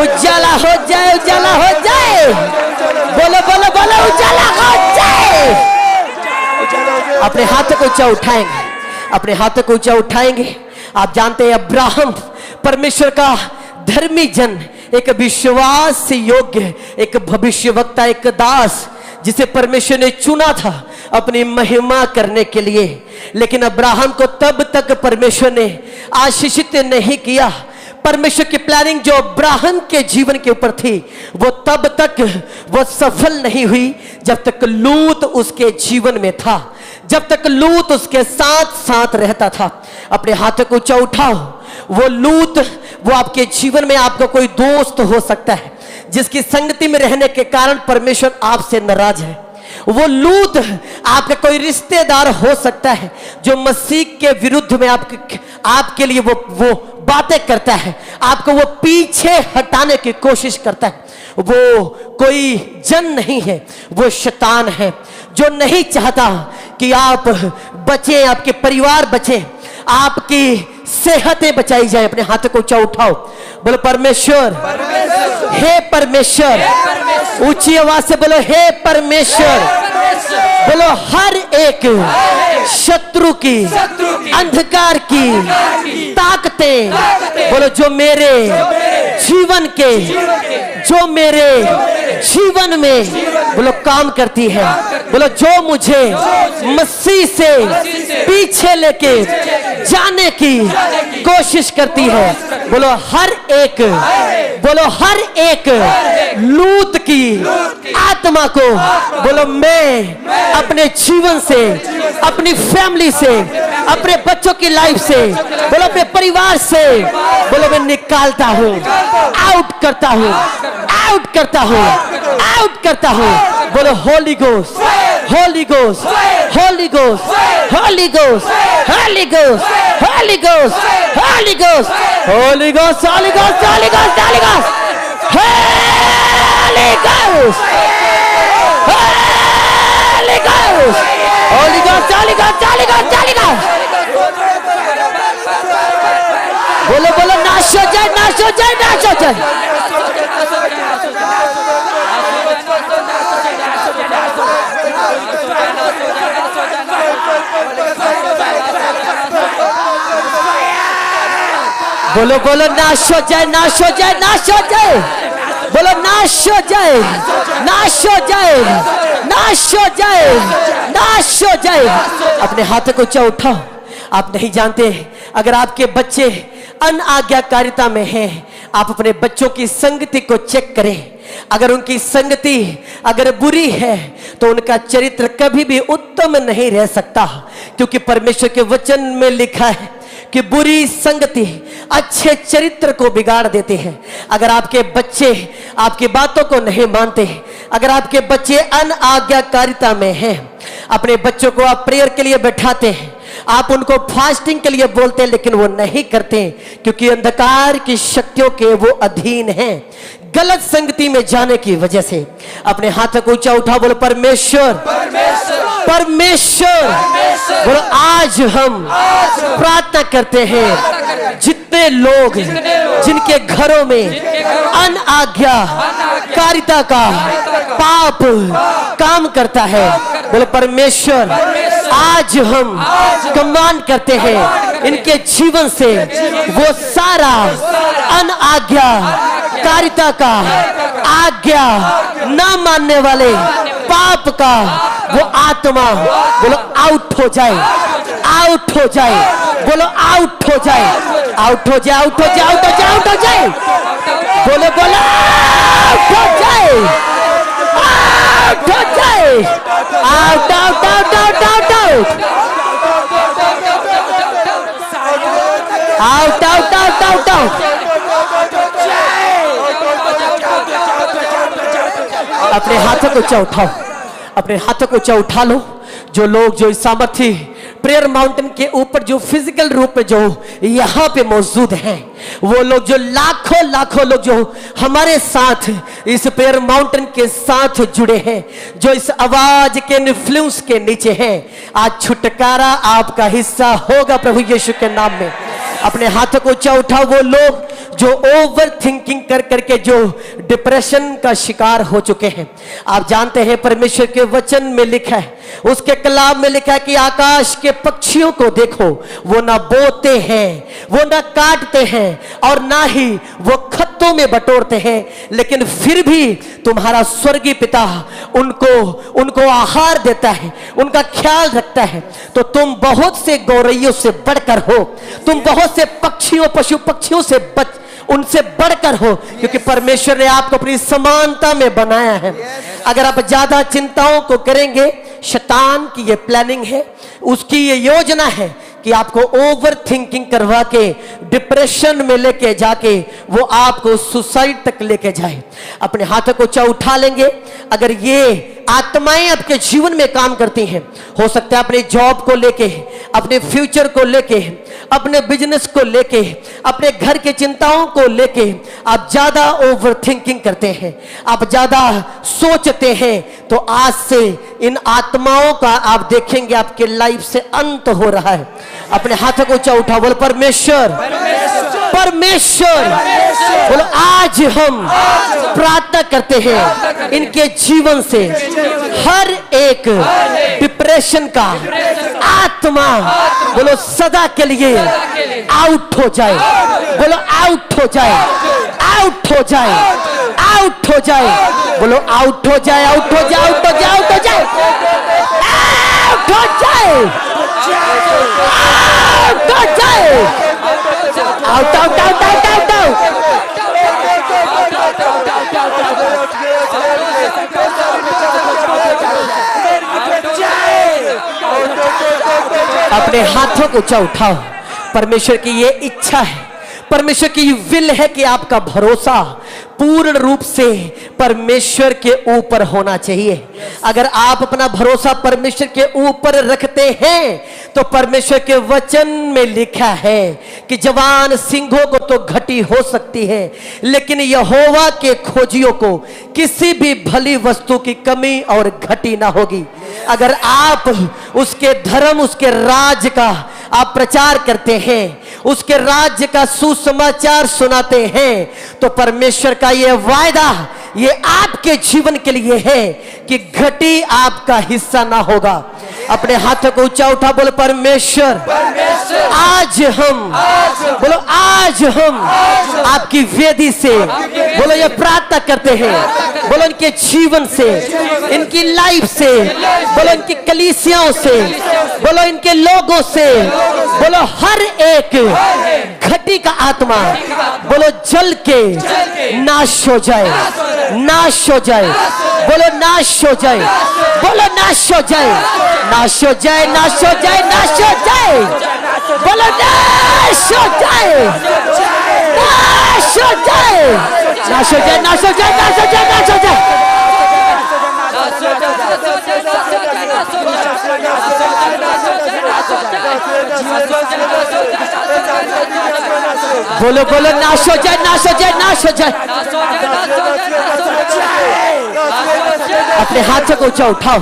उजाला हो जाए, उजाला हो जाए। बोलो बोलो बोलो उजाला हो जाए। अपने हाथों को ऊंचा उठाएंगे, अपने हाथों को ऊंचा उठाएंगे। आप जानते हैं अब्राहम परमेश्वर का धर्मी जन, एक विश्वास से योग्य, एक भविष्यवक्ता, एक दास जिसे परमेश्वर ने चुना था अपनी महिमा करने के लिए। लेकिन अब्राहम को तब तक परमेश्वर ने आशीषित नहीं किया। परमेश्वर की प्लानिंग जो अब्राहम के जीवन के ऊपर थी वो तब तक वो सफल नहीं हुई जब तक लूत उसके जीवन में था, जब तक लूत उसके साथ साथ रहता था। अपने हाथों को ऊंचा उठाओ। वो लूत, वो आपके जीवन में आपका कोई दोस्त हो सकता है जिसकी संगति में रहने के कारण परमेश्वर आपसे नाराज है। वो लूत आपका कोई रिश्तेदार हो सकता है जो मसीह के विरुद्ध में आपके लिए वो बातें करता है, आपको वो पीछे हटाने की कोशिश करता है। वो कोई जन नहीं है, वो शैतान है जो नहीं चाहता कि आप बचे, आपके परिवार बचे, आपकी सेहतें बचाई जाए। अपने हाथों को ऊंचा उठाओ। बोलो परमेश्वर, हे परमेश्वर। ऊंची आवाज से बोलो हे परमेश्वर। बोलो हर एक शत्रु की, अंधकार की ताकतें, बोलो जो मेरे जीवन के, जो मेरे जीवन में बोलो काम करती है, बोलो जो मुझे मसीह से पीछे लेके जाने की कोशिश करती है, बोलो हर एक, बोलो हर एक लूत की आत्मा को बोलो मैं अपने जीवन से, अपनी फैमिली से, अपने बच्चों की लाइफ से, बोलो अपने परिवार से, बोलो मैं निकालता हूं, आउट करता हूं, आउट करता हूं, आउट करता हूं। बोलो Holi ghost, Holi ghost, Holi ghost, Holi ghost, Holi ghost, Holi ghost, Holi ghost, Holi ghost, Holi ghost, Holi ghost, Holi ghost, Holi ghost, Holi ghost, Holi ghost, Holi ghost, Holi ghost, Holi ghost. बोलो बोलो नाश हो जाए, नाश हो जाए, नाश हो जाए। बोलो बोलो नाश हो जाए, नाश हो जाए, नाश हो जाए। बोलो नाश हो जाए, नाश हो जाए, नाश हो जाए, नाश हो जाए। अपने हाथों को ऊंचा उठाओ। आप नहीं जानते, अगर आपके बच्चे अनाज्ञाकारिता में हैं, आप अपने बच्चों की संगति को चेक करें। अगर उनकी संगति अगर बुरी है तो उनका चरित्र कभी भी उत्तम नहीं रह सकता, क्योंकि परमेश्वर के वचन में लिखा है कि बुरी संगति अच्छे चरित्र को बिगाड़ देते हैं। अगर आपके बच्चे आपकी बातों को नहीं मानते, अगर आपके बच्चे अनाज्ञाकारिता में हैं, अपने बच्चों को आप प्रेयर के लिए बैठाते हैं, आप उनको फास्टिंग के लिए बोलते हैं, लेकिन वो नहीं करते क्योंकि अंधकार की शक्तियों के वो अधीन हैं, गलत संगति में जाने की वजह से। अपने हाथों को ऊंचा उठा, बोलो परमेश्वर, परमेश्वर। बोलो आज हम प्रार्थना करते हैं, जितने लोग जिनके घरों में अनाज्ञाकारिता का पाप काम करता है, बोलो परमेश्वर आज हम कमांड करते हैं इनके जीवन से वो सारा अनाज्ञाकारिता का, आज्ञा ना मानने वाले पाप का वो आत्मा बोलो आउट हो जाए, आउट हो जाए। बोलो आउट हो जाए, आउट हो जाए, आउट हो जाए, आउट हो जाए, आउट हो जाए। बोलो बोलो आउट हो जाए, आउट हो जाए, out out out out out out out out out out. अपने हाथों को ऊंचा उठाओ, अपने हाथों को ऊंचा उठा लो। जो लोग जो इस सामर्थी प्रेयर माउंटेन के ऊपर जो फिजिकल रूप में जो यहाँ पे मौजूद हैं, वो लोग जो लाखों लाखों लोग जो हमारे साथ इस प्रेयर माउंटेन के साथ जुड़े हैं, जो इस आवाज के इन्फ्लुएंस के नीचे हैं, आज छुटकारा आपका हिस्सा होगा प्रभु यीशु के नाम में। अपने हाथों को ऊंचा उठाओ। वो लोग जो ओवर थिंकिंग कर करके जो डिप्रेशन का शिकार हो चुके हैं, आप जानते हैं परमेश्वर के वचन में लिखा है, उसके कलाम में लिखा है कि आकाश के पक्षियों को देखो, वो ना बोते हैं, वो ना काटते हैं और ना ही वो खत्तों में बटोरते हैं, लेकिन फिर भी तुम्हारा स्वर्गीय पिता उनको आहार देता है, उनका ख्याल रखता है। तो तुम बहुत से गौरैयों से बढ़कर हो, तुम बहुत से पक्षियों पशु पक्षियों से उनसे बढ़कर हो, क्योंकि परमेश्वर ने आपको अपनी समानता में बनाया है। अगर आप ज्यादा चिंताओं को करेंगे, शैतान की ये प्लानिंग है, उसकी ये योजना है कि आपको ओवर थिंकिंग करवा के डिप्रेशन में लेके जाके वो आपको सुसाइड तक लेके जाए। अपने हाथों को ऊंचा उठा लेंगे। अगर ये आत्माएं आपके जीवन में काम करती हैं, हो सकता है अपने जॉब को लेके, अपने फ्यूचर को लेके, अपने बिजनेस को लेके, अपने घर की चिंताओं को लेके आप ज्यादा ओवर थिंकिंग करते हैं, आप ज्यादा सोचते हैं, तो आज से इन आत्माओं का आप देखेंगे आपके लाइफ से अंत हो रहा है। अपने हाथों को ऊंचा उठाओ, बोलो परमेश्वर, परमेश्वर, बोलो आज हम प्रार्थना करते हैं इनके जीवन से हर एक डिप्रेशन का आत्मा बोलो सदा के लिए आउट हो जाए, बोलो आउट हो जाए, आउट हो जाए, आउट हो जाए, बोलो आउट हो जाए, आउट हो जाए, आउट हो जाए, आउट हो जाए, आउट हो जाए, आउट हो जाए, out out out out out out. अपने हाथों को ऊंचा उठाओ। परमेश्वर की ये इच्छा है, परमेश्वर की विल है कि आपका भरोसा पूर्ण रूप से परमेश्वर के ऊपर होना चाहिए। अगर आप अपना भरोसा परमेश्वर के ऊपर रखते हैं, तो परमेश्वर के वचन में लिखा है कि जवान सिंहों को तो घटी हो सकती है, लेकिन यहोवा के खोजियों को किसी भी भली वस्तु की कमी और घटी ना होगी। अगर आप उसके धर्म, उसके राज का आप प्रचार करते हैं, उसके राज्य का सुसमाचार सुनाते हैं, तो परमेश्वर का यह वायदा ये आपके जीवन के लिए है कि घटी आपका हिस्सा ना होगा। अपने हाथों को ऊंचा उठा, बोलो परमेश्वर, आज हम, बोलो आज हम आपकी वेदी से, बोलो ये प्रार्थना करते हैं, बोलो इनके जीवन से, इनकी लाइफ से, बोलो इनकी कलीसियाओं से, बोलो इनके लोगों से, बोलो हर एक घटी का आत्मा बोलो जल के नाश हो जाए, नाश हो जाए, बोलो नाश हो जाए, बोलो नाश हो जाए, नाश हो जाए, नाश हो जाए, नाश हो जाए, बोलो नाश हो जाए, नाश हो जाए, नाश हो जाए, नाश हो जाए, नाश हो जाए, नाश हो जाए। बोलो बोलो नाश हो जाए, नाश हो जाए, नाश हो जाए। अपने हाथों को ऊंचा उठाओ।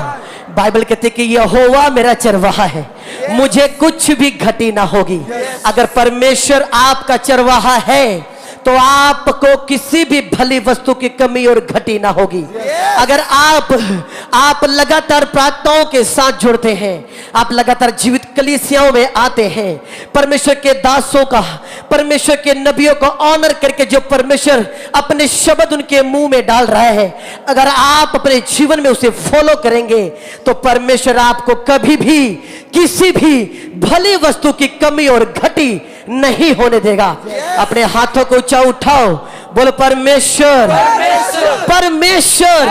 बाइबल कहते कि यहोवा मेरा चरवाहा है, मुझे कुछ भी घटी ना होगी। अगर परमेश्वर आपका चरवाहा है तो आपको किसी भी भली वस्तु की कमी और घटी ना होगी। अगर आप लगातार प्रार्थनाओं के साथ जुड़ते हैं, आप लगातार जीवित कलीसियाओं में आते हैं, परमेश्वर के दासों का, परमेश्वर के नबियों को ऑनर करके जो परमेश्वर अपने शब्द उनके मुंह में डाल रहा है, अगर आप अपने जीवन में उसे फॉलो करेंगे, तो परमेश्वर आपको कभी भी किसी भी भली वस्तु की कमी और घटी नहीं होने देगा। अपने हाथों को ऊंचा उठाओ, बोलो परमेश्वर, परमेश्वर,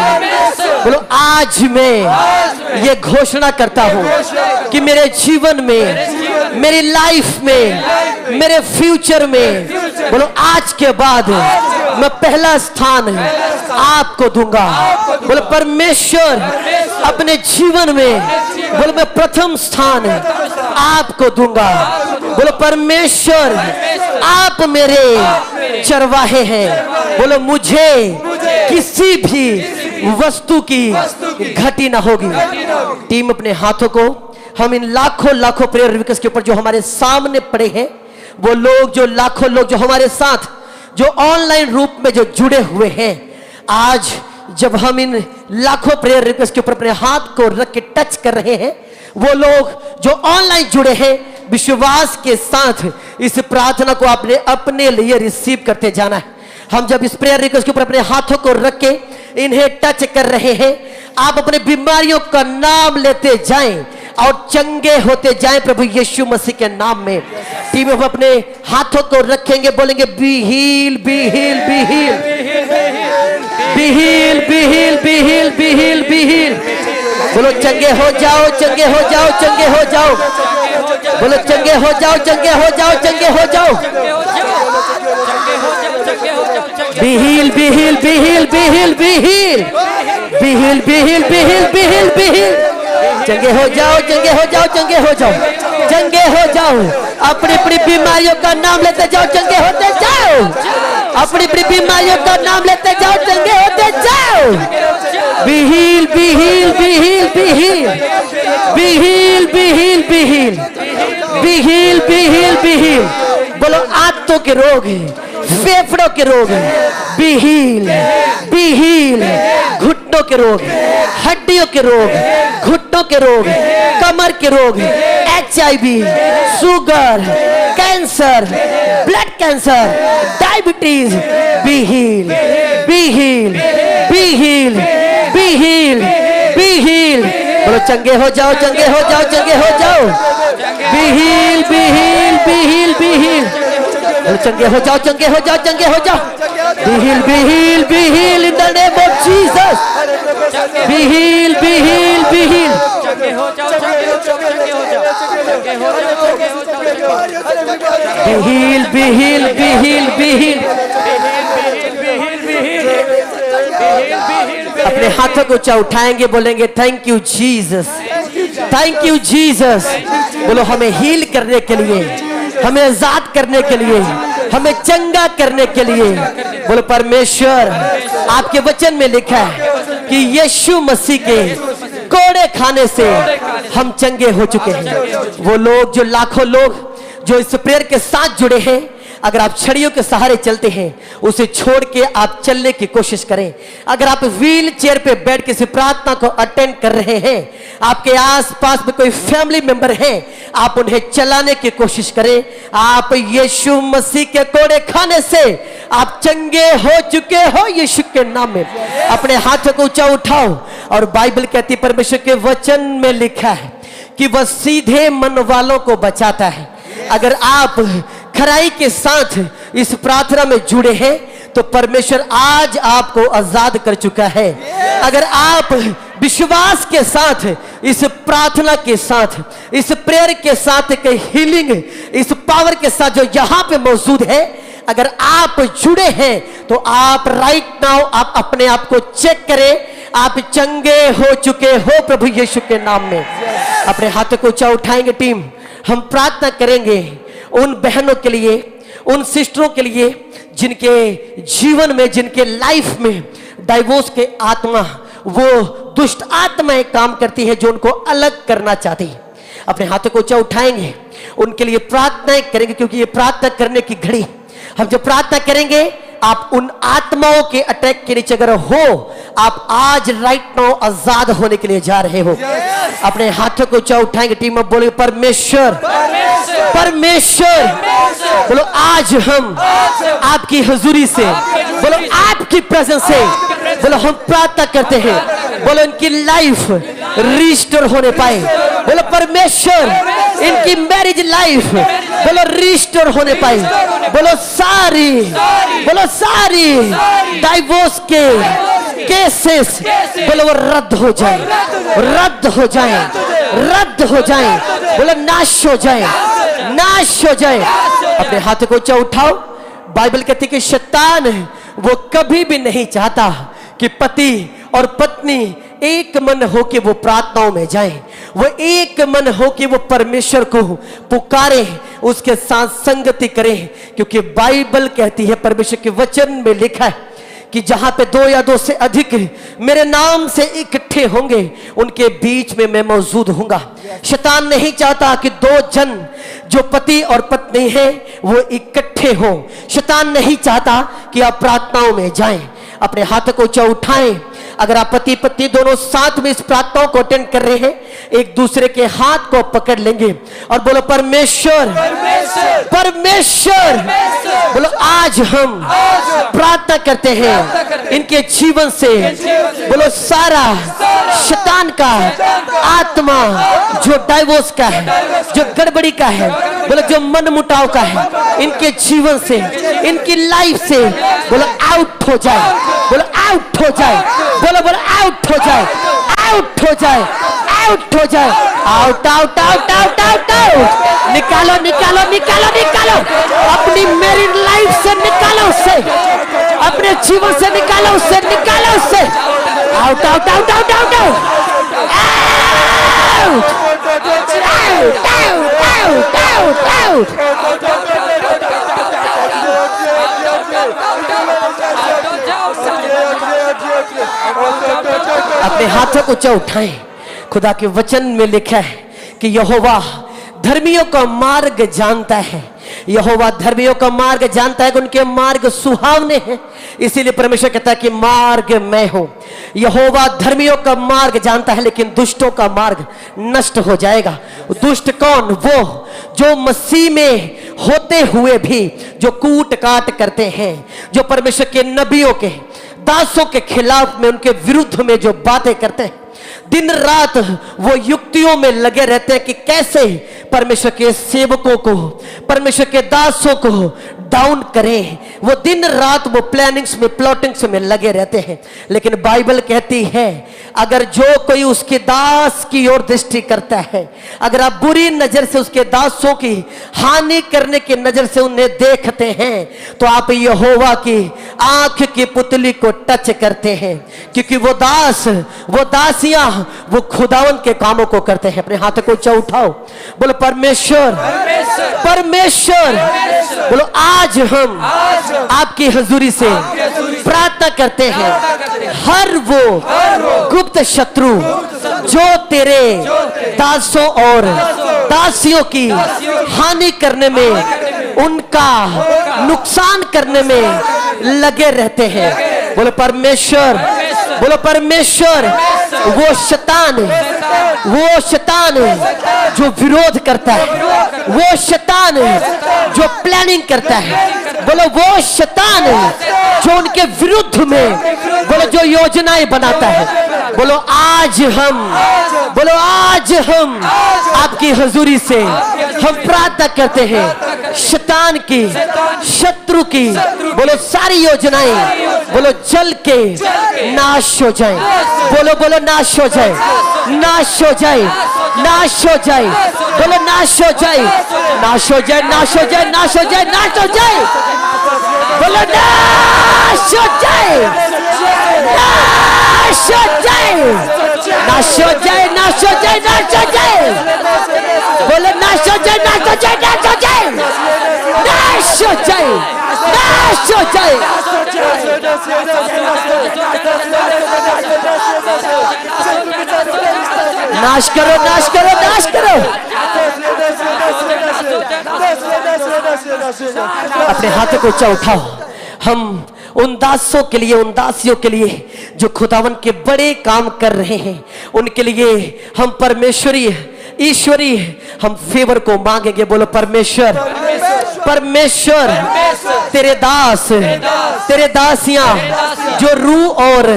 बोलो आज मैं ये घोषणा करता हूं कि मेरे जीवन में, मेरी लाइफ में, मेरे फ्यूचर में, बोलो आज के बाद मैं पहला स्थान आपको दूंगा। बोलो परमेश्वर, अपने जीवन में बोलो मैं प्रथम स्थान आपको दूंगा। बोलो परमेश्वर, आप मेरे चरवाहे हैं, बोलो मुझे किसी भी वस्तु की घटी ना होगी। टीम अपने हाथों को हम इन लाखों लाखों प्रेयर रिक्वेस्ट के ऊपर जो हमारे सामने पड़े हैं वो लोग जो लाखों लोग जो हमारे साथ जो ऑनलाइन रूप में जो जुड़े हुए हैं, आज जब हम इन लाखों प्रेयर रिक्वेस्ट के ऊपर अपने हाथ को रख के टच कर रहे हैं, वो लोग जो ऑनलाइन जुड़े हैं, विश्वास के साथ इस प्रार्थना को आपने अपने लिए रिसीव करते जाना है। हम जब इस प्रेयर रिक्वेस्ट के ऊपर अपने हाथों को रख के इन्हें टच कर रहे हैं, आप अपने बीमारियों का नाम लेते जाएं और चंगे होते जाएं प्रभु यीशु मसीह के नाम में। टीम हम अपने हाथों को रखेंगे, बोलेंगे be heal be heal be heal be heal be heal be heal be heal be heal. बोलो चंगे हो जाओ, चंगे हो जाओ, चंगे हो जाओ। बोलो चंगे हो जाओ, चंगे हो जाओ, चंगे हो जाओ। Be heal be heal be heal be heal be heal be heal be heal be heal be heal be heal. चंगे हो जाओ, चंगे हो जाओ, चंगे हो जाओ, चंगे हो जाओ। अपनी अपनी बीमारियों का नाम लेते जाओ, चंगे होते जाओ। अपनी अपनी बीमारियों का नाम लेते जाओ, चंगे होते जाओ। Be heal be heal be heal be heal be heal be heal be heal be heal be heal be heal. बोलो आंतों के रोग हैं, फेफड़ों के रोग हैं, बी हील बी हील। घुटनों के रोग, हड्डियों के रोग, घुटनों के रोग, कमर के रोग, HIV, sugar, cancer, blood cancer, diabetes, be heal be heal be heal be heal be heal. बोलो चंगे हो जाओ, चंगे हो जाओ, चंगे हो जाओ। Be heal be heal be heal be heal. बोलो चंगे हो जाओ, चंगे हो जाओ, चंगे हो जाओ। Be heal be heal be heal in the name of Jesus. Be heal be heal be heal. Be heal be heal be heal be heal. अपने हाथों को ऊंचा उठाएंगे, बोलेंगे thank you Jesus, thank you Jesus. बोलो हमें हील करने के लिए, हमें आजाद करने के लिए, हमें चंगा करने के लिए। बोलो परमेश्वर, आपके वचन में लिखा है कि यीशु मसीह के कोड़े खाने से हम चंगे हो चुके हैं। वो लोग जो लाखों लोग जो इस प्रेयर के साथ जुड़े हैं, अगर आप छड़ियों के सहारे चलते हैं, उसे छोड़ के आप चलने की कोशिश करें। अगर आप व्हील चेयर पे बैठ के इस प्रार्थना को अटेंड कर रहे हैं, आपके आसपास में कोई फैमिली मेंबर है, आप उन्हें चलाने की कोशिश करें। आप यीशु मसीह के कोड़े खाने से आप चंगे हो चुके हो यीशु के नाम में। अपने हाथों को ऊंचा उठाओ। और बाइबल कहती, परमेश्वर के वचन में लिखा है कि वह सीधे मन वालों को बचाता है। अगर आप खराई के साथ इस प्रार्थना में जुड़े हैं, तो परमेश्वर आज आपको आजाद कर चुका है। अगर आप विश्वास के साथ इस प्रार्थना के साथ, इस प्रेयर के साथ, एक हीलिंग इस पावर के साथ जो यहां पे मौजूद है, अगर आप जुड़े हैं, तो आप राइट नाउ आप अपने आप को चेक करें, आप चंगे हो चुके हो प्रभु यीशु के नाम में। अपने हाथों को ऊंचा उठाएंगे टीम, हम प्रार्थना करेंगे उन बहनों के लिए, उन सिस्टरों के लिए जिनके जीवन में, जिनके लाइफ में डाइवोर्स के आत्मा, वो दुष्ट आत्माएं काम करती हैं जो उनको अलग करना चाहती है। अपने हाथों को ऊंचा उठाएंगे, उनके लिए प्रार्थनाएं करेंगे, क्योंकि ये प्रार्थना करने की घड़ी, हम जब प्रार्थना करेंगे, आप उन आत्माओं के अटैक के नीचे अगर हो, आप आज राइट नाउ आजाद होने के लिए जा रहे हो। अपने हाथों को ऊंचा उठाएंगे टीम, अब बोले परमेश्वर, परमेश्वर। बोलो आज हम आपकी हुजूरी से, बोलो आपकी प्रेजेंस से, बोलो हम प्रार्थना करते हैं, बोलो इनकी लाइफ रिस्टोर होने पाए। बोलो परमेश्वर, इनकी मैरिज लाइफ बोलो रिस्टोर होने पाए। बोलो सारी डाइवोर्स के केसेस बोलो वो रद्द हो जाए, रद्द हो जाए, रद्द हो जाए। बोलो नाश हो जाए, नाश हो जाए। अपने हाथों को ऊंचा उठाओ। बाइबल कहती है कि शैतान वो कभी भी नहीं चाहता कि पति और पत्नी एक मन हो के वो प्रार्थनाओं में जाएं, वो एक मन हो के वो परमेश्वर को पुकारे, उसके साथ संगति करें। क्योंकि बाइबल कहती है, परमेश्वर के वचन में लिखा है कि जहां पे 2 या 2 से अधिक मेरे नाम से इकट्ठे होंगे, उनके बीच में मैं मौजूद हूंगा। शैतान नहीं चाहता कि 2 जन जो पति और पत्नी है वो इकट्ठे हो। शैतान नहीं चाहता कि आप प्रार्थनाओं में जाएं। अपने हाथों को ऊंचा उठाएं। अगर आप पति पत्नी दोनों साथ में इस प्रार्थनाओं को अटेंड कर रहे हैं, एक दूसरे के हाथ को पकड़ लेंगे और बोलो परमेश्वर परमेश्वर। बोलो आज हम प्रार्थना करते हैं इनके जीवन से, बोलो सारा शैतान का आत्मा जो डाइवोर्स का है, जो गड़बड़ी का है, बोलो जो मन मुटाव का है, इनके जीवन से, इनकी लाइफ से बोलो आउट हो जाए, बोलो आउट हो जाए, बोलो बोलो आउट हो जाए, आउट हो जाए, आउट हो जाए, out out out out out out. निकालो निकालो निकालो निकालो, अपनी मैरिड लाइफ से निकालो उसे, अपने जीवन से निकालो उसे, निकालो उसे, out out out out out out अपने हाथों को ऊंचा उठाएं। खुदा के वचन में लिखा है कि यहोवा धर्मियों का मार्ग जानता है, यहोवा धर्मियों का मार्ग जानता है कि उनके मार्ग सुहावने हैं। इसीलिए परमेश्वर कहता है कि मार्ग मैं हूं। यहोवा धर्मियों का मार्ग जानता है लेकिन दुष्टों का मार्ग नष्ट हो जाएगा। दुष्ट कौन? वो जो मसीह में होते हुए भी जो कूट काट करते हैं, जो परमेश्वर के नबियों के दासों के खिलाफ में, उनके विरुद्ध में जो बातें करते हैं। दिन रात वो युक्तियों में लगे रहते हैं कि कैसे परमेश्वर के सेवकों को, परमेश्वर के दासों को डाउन करें। वो दिन रात वो प्लानिंग्स में, प्लॉटिंग्स में लगे रहते हैं। लेकिन बाइबल कहती है अगर जो कोई उसके दास की ओर दृष्टि करता है, अगर आप बुरी नजर से उसके दासों की हानि करने की नजर से उन्हें देखते हैं, तो आप यहोवा की आंख की पुतली को टच करते हैं। क्योंकि वो दास, वो दासियां, वो खुदावन के कामों को करते हैं। अपने हाथ को ऊंचा उठाओ, बोलो परमेश्वर परमेश्वर। बोलो आज हम आपकी हजूरी से प्रार्थना करते हैं, हर वो गुप्त शत्रु जो तेरे दासों और दासियों की हानि करने में, उनका नुकसान करने में लगे रहते हैं, बोलो परमेश्वर, बोलो परमेश्वर। वो शैतान, वो शैतान जो विरोध करता है, वो शैतान जो प्लानिंग करता है, बोलो वो शैतान जो उनके विरुद्ध में, बोलो जो योजनाएं बनाता है, बोलो आज हम, बोलो आज हम आपकी हजूरी से हम प्रार्थना करते हैं शैतान की, शत्रु की, बोलो सारी योजनाएं बोलो जल के नाश हो जाए, बोलो बोलो नाश हो जाए, नाश हो जाए, नाश हो जाए, बोलो नाश हो जाए, नाश हो जाए, नाश हो जाए, नाश हो जाए, नाश हो जाए, बोलो नाश हो जाए, नाश हो जाए, नाश हो जाए, नाश हो जाए, नाश हो जाए, बोलो नाश हो जाए, नाश हो जाए, नाश हो जाए, नाश हो जाए, नाश हो जाए। नाश करो, नाश करो, नाश करो। अपने हाथों को ऊंचा उठाओ। हम उन दासों के लिए, उन दासियों के लिए जो खुदावन के बड़े काम कर रहे हैं, उनके लिए हम परमेश्वरी, ईश्वरी हम फेवर को मांगेंगे। बोलो परमेश्वर परमेश्वर। तेरे दास, तेरे दासियां जो रूह और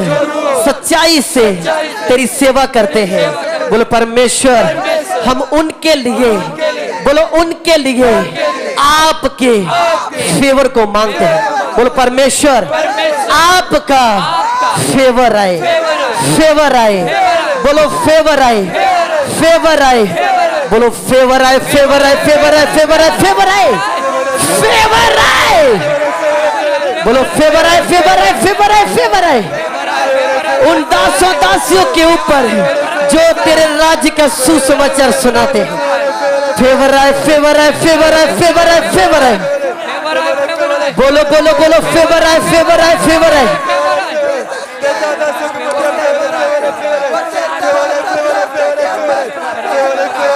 सच्चाई से तेरी सेवा करते हैं, बोलो परमेश्वर हम उनके लिए, बोलो उनके लिए आपके फेवर को मांगते हैं। बोलो परमेश्वर आपका फेवर आए, फेवर आए, बोलो फेवर आए, फेवर आए, बोलो फेवर आए, फेवर आए, फेवर आए, फेवर आए, फेवर आए, फेवर आए, बोलो फेवर आए, फेवर आए, फेवर आए, फेवर आए उन दासों दासियों के ऊपर जो तेरे राज्य का सुसमाचार सुनाते हैं। फेवर आए, फेवर आए, फेवर आए, फेवर आए, फेवर आए, बोलो बोलो बोलो फेवर आए, फेवर आए, फेवर आए।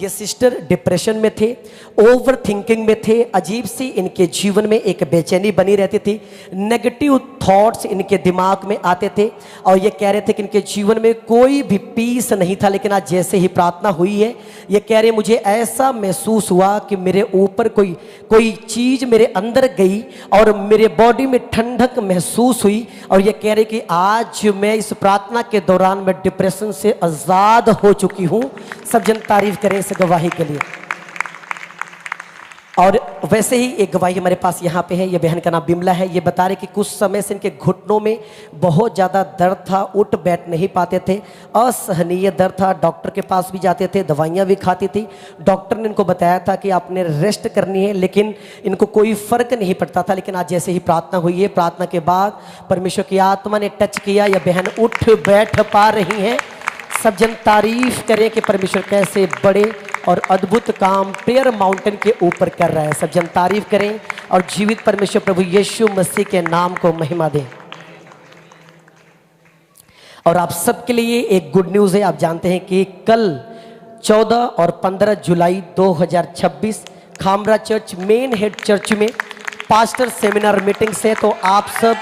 ये सिस्टर डिप्रेशन में थे, ओवर थिंकिंग में थे, अजीब सी इनके जीवन में एक बेचैनी बनी रहती थी, नेगेटिव थॉट्स इनके दिमाग में आते थे और ये कह रहे थे कि इनके जीवन में कोई भी पीस नहीं था। लेकिन आज जैसे ही प्रार्थना हुई है, ये कह रहे मुझे ऐसा महसूस हुआ कि मेरे ऊपर कोई चीज मेरे अंदर गई और मेरे बॉडी में ठंडक महसूस हुई और ये कह रहे कि आज मैं इस प्रार्थना के दौरान मैं डिप्रेशन से आजाद हो चुकी हूं। सब जन तारीफ करें इस गवाही के लिए। और वैसे ही एक गवाही हमारे पास यहाँ पे है, ये बहन का नाम बिमला है। ये बता रहे कि कुछ समय से इनके घुटनों में बहुत ज़्यादा दर्द था, उठ बैठ नहीं पाते थे, असहनीय दर्द था। डॉक्टर के पास भी जाते थे, दवाइयाँ भी खाती थी। डॉक्टर ने इनको बताया था कि आपने रेस्ट करनी है, लेकिन इनको कोई फर्क नहीं पड़ता था। लेकिन आज जैसे ही प्रार्थना हुई है, प्रार्थना के बाद परमेश्वर की आत्मा ने टच किया, यह बहन उठ बैठ पा रही हैं। सब जन तारीफ करें कि परमेश्वर कैसे बड़े और अद्भुत काम प्रेयर माउंटेन के ऊपर कर रहा है। सब जन तारीफ करें और जीवित परमेश्वर प्रभु यीशु मसीह के नाम को महिमा दें। और आप सबके लिए एक गुड न्यूज़ है। आप जानते हैं कि कल 14 और 15 जुलाई 2026 Khamra church main head church में पास्टर सेमिनार मीटिंग से, तो आप सब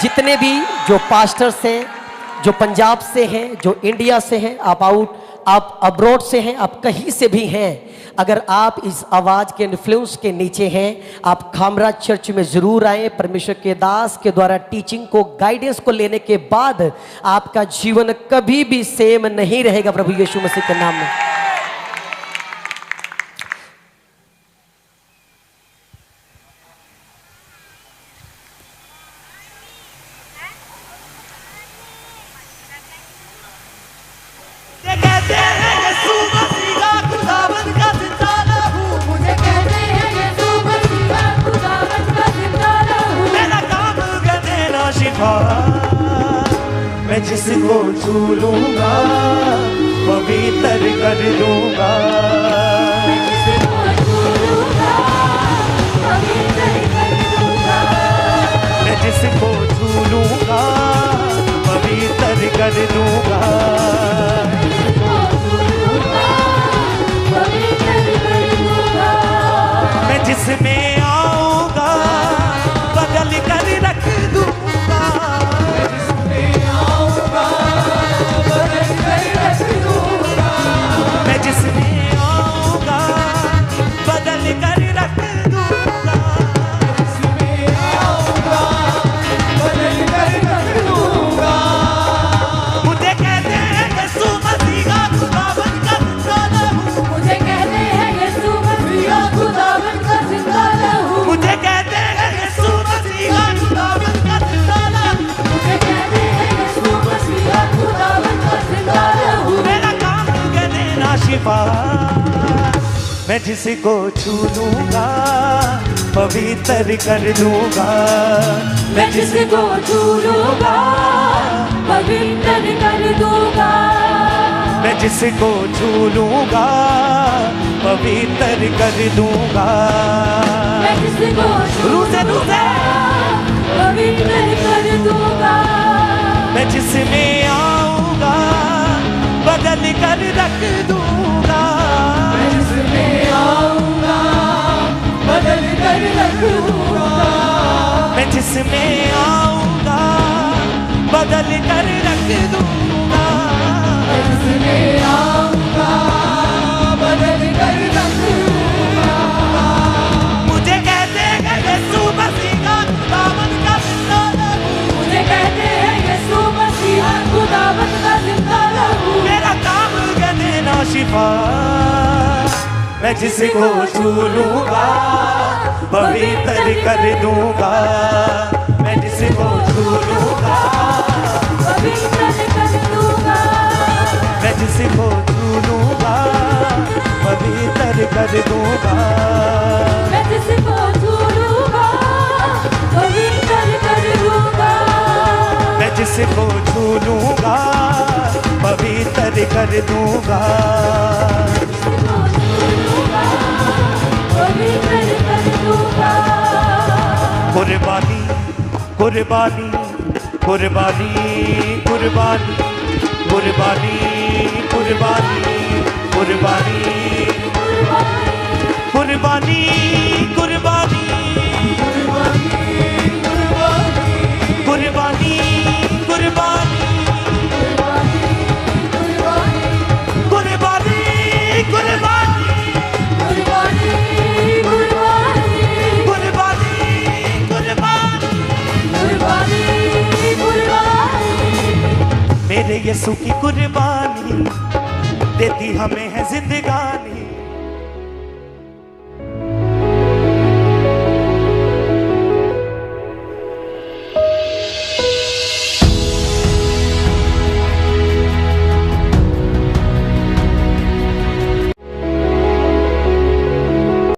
जितने भी जो पास्टर्स हैं, जो पंजाब से हैं, जो इंडिया से हैं, आप अब्रॉड से हैं, आप कहीं से भी हैं, अगर आप इस आवाज़ के इन्फ्लुएंस के नीचे हैं, आप खामरा चर्च में ज़रूर आएँ। परमेश्वर के दास के द्वारा टीचिंग को, गाइडेंस को लेने के बाद आपका जीवन कभी भी सेम नहीं रहेगा प्रभु यीशु मसीह के नाम में। मैं जिसको छू लूंगा पवित्र कर दूंगा। मैं जिसको छू लूंगा पवित्र कर दूंगा। मैं जिसको छू लूंगा पवित्र कर दूंगा। मैं जिसमें आऊंगा बदल कर रख दूंगा। मैं जिसमें आऊंगा बदल कर रख दूंगा। जिसमें आऊंगा बदल कर रख दूंगा। मुझे कहते हैं यीशु मसीह का खुदावन का जिंदा लहू। मुझे कहते हैं यीशु मसीह का खुदावन का जिंदा लहू। मुझे कहते हैं यीशु मसीह का खुदावन का जिंदा लहू। मुझे कहते हैं यीशु मसीह का खुदावन का जिंदा लहू। मेरा काम कर देना शिफा। मैं जिसको छू लूंगा पवित्र कर दूंगा। मैं जिसको छू लूंगा पवित्र कर दूंगा। मैं जिसको छू लूंगा पवित्र कर दूंगा। मैं जिसको छू लूंगा पवित्र कर दूंगा। मैं जिसमें आऊंगा बदल कर रख दूंगा। मैं जिसमें आऊंगा बदल कर रख दूंगा। मैं जिसमें आऊंगा बदल कर रख दूंगा। मैं जिसमें आऊंगा बदल कर रख दूंगा। मुझे कहते हैं यीशु मसीह का खुदावन का जिंदा लहू। मुझे कहते हैं यीशु मसीह का खुदावन का जिंदा लहू। मेरा काम कर देना शिफा। मैं जिसको छू लूंगा पवित्र कर दूंगा। मैं जिसको छू लूंगा पवित्र कर दूंगा। मैं जिसको छू लूंगा पवित्र कर दूंगा। मैं जिसको छू लूंगा पवित्र कर दूंगा। मैं जिसको छू लूंगा पवित्र कर दूंगा। कुर्बानी कुर्बानी कुर्बानी कुर्बानी कुर्बानी कुर्बानी कुर्बानी कुर्बानी कुर्बानी कुर्बानी कुर्बानी कुर्बानी कुर्बानी मेरे यीशु की कुर्बानी देती हमें है जिंदगानी।